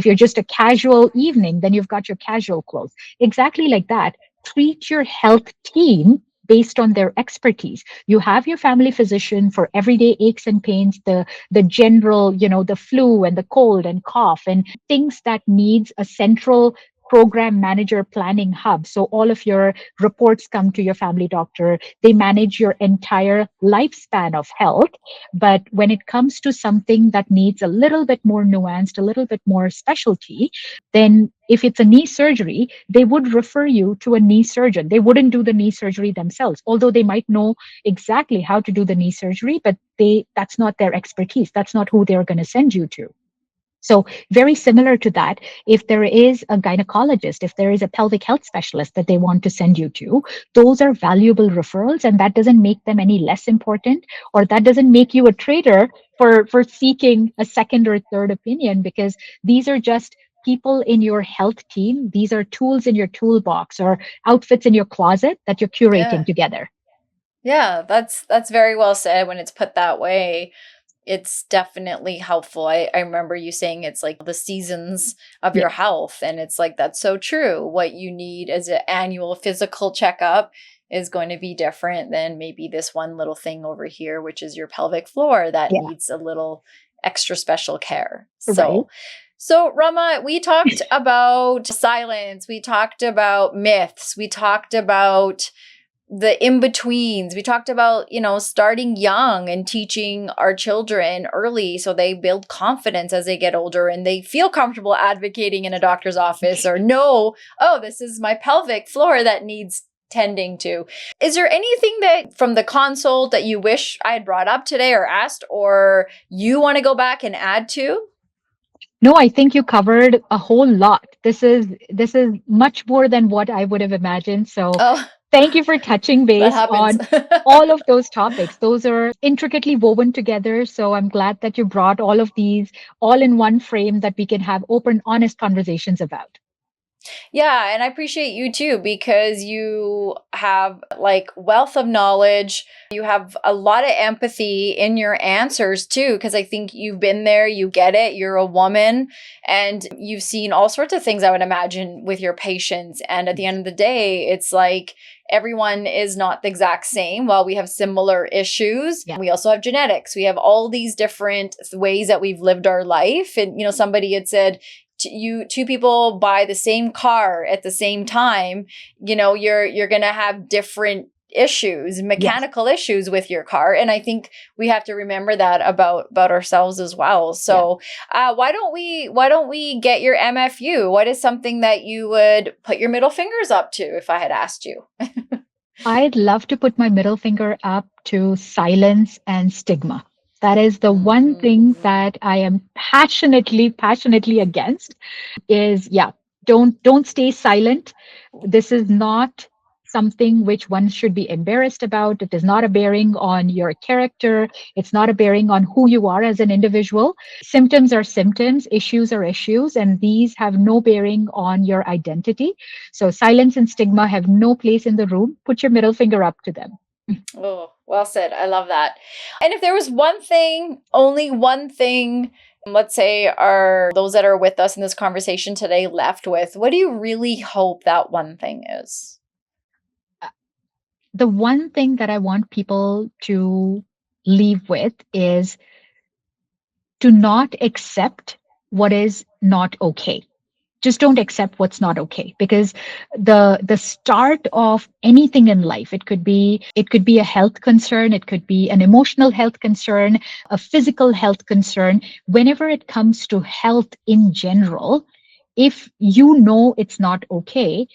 Speaker 2: you're just a casual evening, then you've got your casual clothes. Exactly like that. Treat your health team based on their expertise. You have your family physician for everyday aches and pains, the general, the flu and the cold and cough and things that needs a central program manager planning hub. So all of your reports come to your family doctor. They manage your entire lifespan of health. But when it comes to something that needs a little bit more nuanced, a little bit more specialty, then if it's a knee surgery, they would refer you to a knee surgeon. They wouldn't do the knee surgery themselves, although they might know exactly how to do the knee surgery, but that's not their expertise. That's not who they're going to send you to. So very similar to that, if there is a gynecologist, if there is a pelvic health specialist that they want to send you to, those are valuable referrals, and that doesn't make them any less important, or that doesn't make you a traitor for seeking a second or third opinion, because these are just people in your health team. These are tools in your toolbox or outfits in your closet that you're
Speaker 1: Yeah.
Speaker 2: curating together.
Speaker 1: Yeah, that's very well said when it's put that way. It's definitely helpful. I remember you saying it's like the seasons of
Speaker 2: Yeah,
Speaker 1: your health. And it's like, that's so true. What you need as an annual physical checkup is going to be different than maybe this one little thing over here, which is your pelvic floor that
Speaker 2: yeah,
Speaker 1: needs a little extra special care.
Speaker 2: right.
Speaker 1: So Rama, we talked about silence. We talked about myths. We talked about the in-betweens. We talked about, starting young and teaching our children early so they build confidence as they get older and they feel comfortable advocating in a doctor's office or know, oh, this is my pelvic floor that needs tending to. Is there anything that from the consult that you wish I had brought up today or asked, or you want to go back and add to?
Speaker 2: No, I think you covered a whole lot. This is much more than what I would have imagined. So
Speaker 1: Oh,
Speaker 2: thank you for touching
Speaker 1: that
Speaker 2: base
Speaker 1: happens.
Speaker 2: on all of those topics. Those are intricately woven together. So I'm glad that you brought all of these all in one frame that we can have open, honest conversations about.
Speaker 1: Yeah, and I appreciate you too because you have like wealth of knowledge. You have a lot of empathy in your answers too because I think you've been there, you get it, you're a woman and you've seen all sorts of things I would imagine with your patients and at the end of the day, it's like everyone is not the exact same. While we have similar issues,
Speaker 2: Yeah.
Speaker 1: we also have genetics. We have all these different ways that we've lived our life and somebody had said two people buy the same car at the same time, you're going to have different issues,
Speaker 2: Yes.
Speaker 1: mechanical issues with your car. And I think we have to remember that about ourselves as well.
Speaker 2: Yeah.
Speaker 1: So why don't we get your MFU? What is something that you would put your middle fingers up to if I had asked you?
Speaker 2: I'd love to put my middle finger up to silence and stigma. That is the one thing
Speaker 1: Mhm.
Speaker 2: that I am passionately against is, yeah, don't stay silent. This is not something which one should be embarrassed about. It is not a bearing on your character. It's not a bearing on who you are as an individual. Symptoms are symptoms, issues are issues, and these have no bearing on your identity. So silence and stigma have no place in the room. Put your middle finger up to them.
Speaker 1: Oh, well said. I love that. And if there was one thing, only one thing, let's say are those that are with us in this conversation today left with, what do you really hope that one thing is?
Speaker 2: The one thing that I want people to leave with is to not accept what is not okay. Just don't accept what's not okay, because the start of anything in life, it could be a health concern, it could be an emotional health concern, a physical health concern. Whenever it comes to health in general, if you know it's not okay,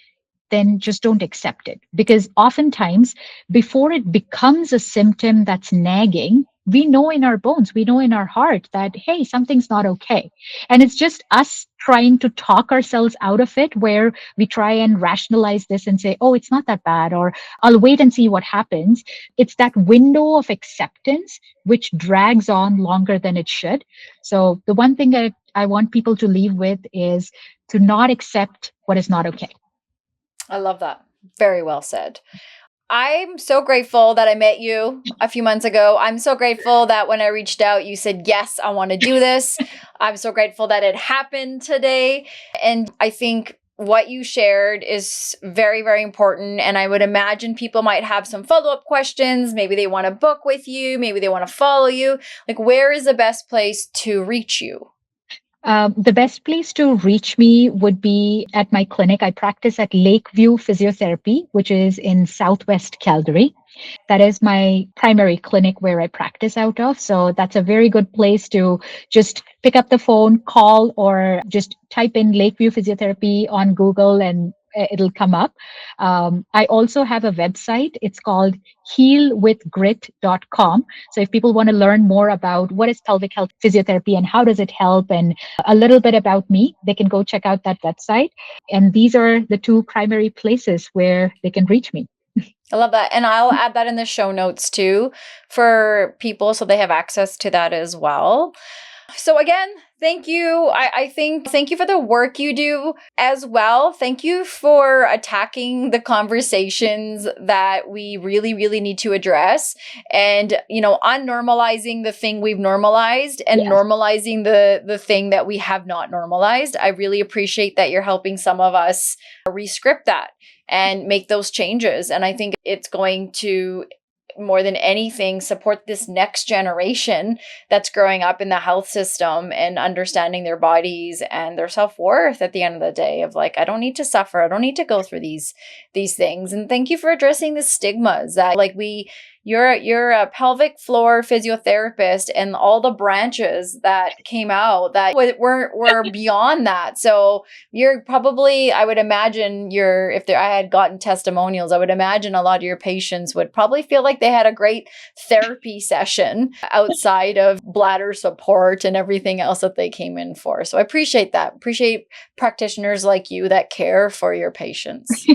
Speaker 2: then just don't accept it. Because oftentimes, before it becomes a symptom that's nagging, we know in our bones, we know in our heart that, hey, something's not okay. And it's just us trying to talk ourselves out of it, where we try and rationalize this and say, oh, it's not that bad, or I'll wait and see what happens. It's that window of acceptance which drags on longer than it should. So, the one thing that I want people to leave with is to not accept what is not okay.
Speaker 1: I love that. Very well said. I'm so grateful that I met you a few months ago. I'm so grateful that when I reached out, you said, yes, I want to do this. I'm so grateful that it happened today. And I think what you shared is very, very important. And I would imagine people might have some follow up questions. Maybe they want to book with you. Maybe they want to follow you. Like, where is the best place to reach you?
Speaker 2: The best place to reach me would be at my clinic. I practice at Lakeview Physiotherapy, which is in Southwest Calgary. That is my primary clinic where I practice out of. So that's a very good place to just pick up the phone, call, or just type in Lakeview Physiotherapy on Google and it'll come up. I also have a website. It's called healwithgrit.com. So if people want to learn more about what is pelvic health physiotherapy and how does it help, and a little bit about me, they can go check out that website. And these are the two primary places where they can reach me.
Speaker 1: I love that. And I'll add that in the show notes too for people so they have access to that as well. So again, thank you. I think thank you for the work you do as well. Thank you for attacking the conversations that we really, really need to address, and unnormalizing the thing we've normalized and
Speaker 2: Yes.
Speaker 1: normalizing the thing that we have not normalized. I really appreciate that you're helping some of us rescript that and make those changes. And I think it's going to, more than anything, support this next generation that's growing up in the health system and understanding their bodies and their self-worth at the end of the day, of like, I don't need to suffer, I don't need to go through these things. And thank you for addressing the stigmas that, like, you're a pelvic floor physiotherapist, and all the branches that came out that were beyond that. So you're probably, I would imagine, I had gotten testimonials, I would imagine a lot of your patients would probably feel like they had a great therapy session outside of bladder support and everything else that they came in for. So I appreciate that. Appreciate practitioners like you that care for your patients.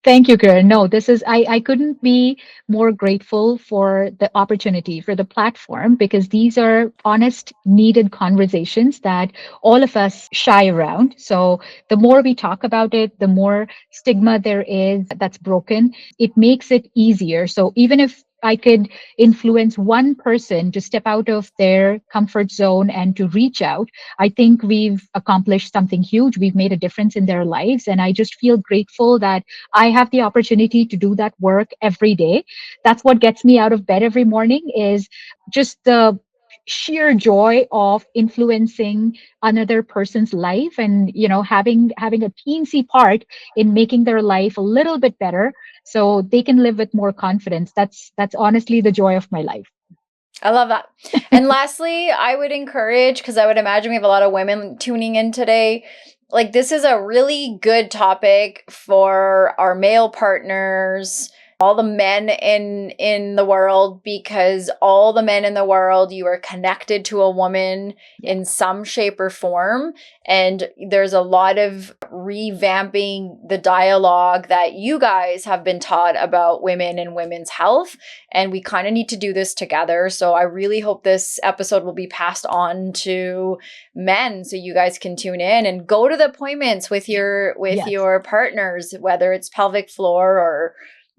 Speaker 2: Thank you, Kiran. No, I couldn't be more grateful for the opportunity, for the platform, because these are honest, needed conversations that all of us shy around. So the more we talk about it, the more stigma there is that's broken. It makes it easier. So even if I could influence one person to step out of their comfort zone and to reach out, I think we've accomplished something huge. We've made a difference in their lives. And I just feel grateful that I have the opportunity to do that work every day. That's what gets me out of bed every morning, is just the sheer joy of influencing another person's life, and having a teensy part in making their life a little bit better so they can live with more confidence. That's honestly the joy of my life.
Speaker 1: I love that. And lastly, I would encourage, because I would imagine we have a lot of women tuning in today. Like, this is a really good topic for our male partners, all the men in the world, because all the men in the world, you are connected to a woman in some shape or form. And there's a lot of revamping the dialogue that you guys have been taught about women and women's health. And we kind of need to do this together. So I really hope this episode will be passed on to men so you guys can tune in and go to the appointments with your partners, whether it's pelvic floor or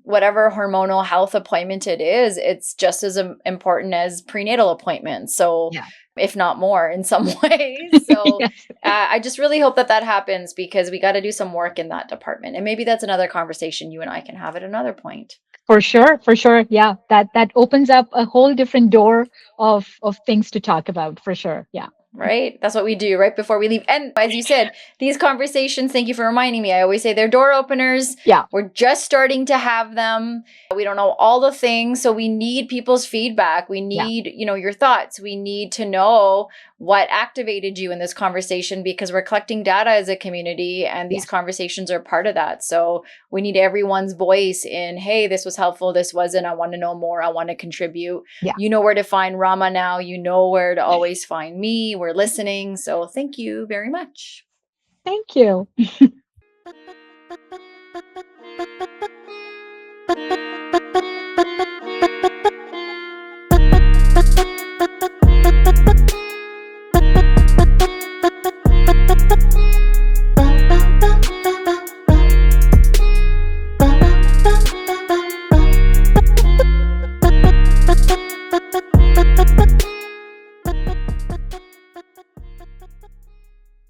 Speaker 1: whatever hormonal health appointment it is. It's just as important as prenatal appointments. So if not more in some ways. So I just really hope that happens, because we got to do some work in that department. And maybe that's another conversation you and I can have at another point.
Speaker 2: For sure, for sure. Yeah, that opens up a whole different door of things to talk about, for sure. Yeah.
Speaker 1: Right? That's what we do right before we leave. And as you said, these conversations, thank you for reminding me. I always say they're door openers.
Speaker 2: Yeah.
Speaker 1: We're just starting to have them. We don't know all the things. So we need people's feedback. We need, your thoughts. We need to know what activated you in this conversation, because we're collecting data as a community, and these conversations are part of that. So we need everyone's voice in, hey, this was helpful, this wasn't, I want to know more, I want to contribute.
Speaker 2: Yeah.
Speaker 1: You know where to find Rama now. You know where to always find me. We're listening. So thank you very much.
Speaker 2: Thank you.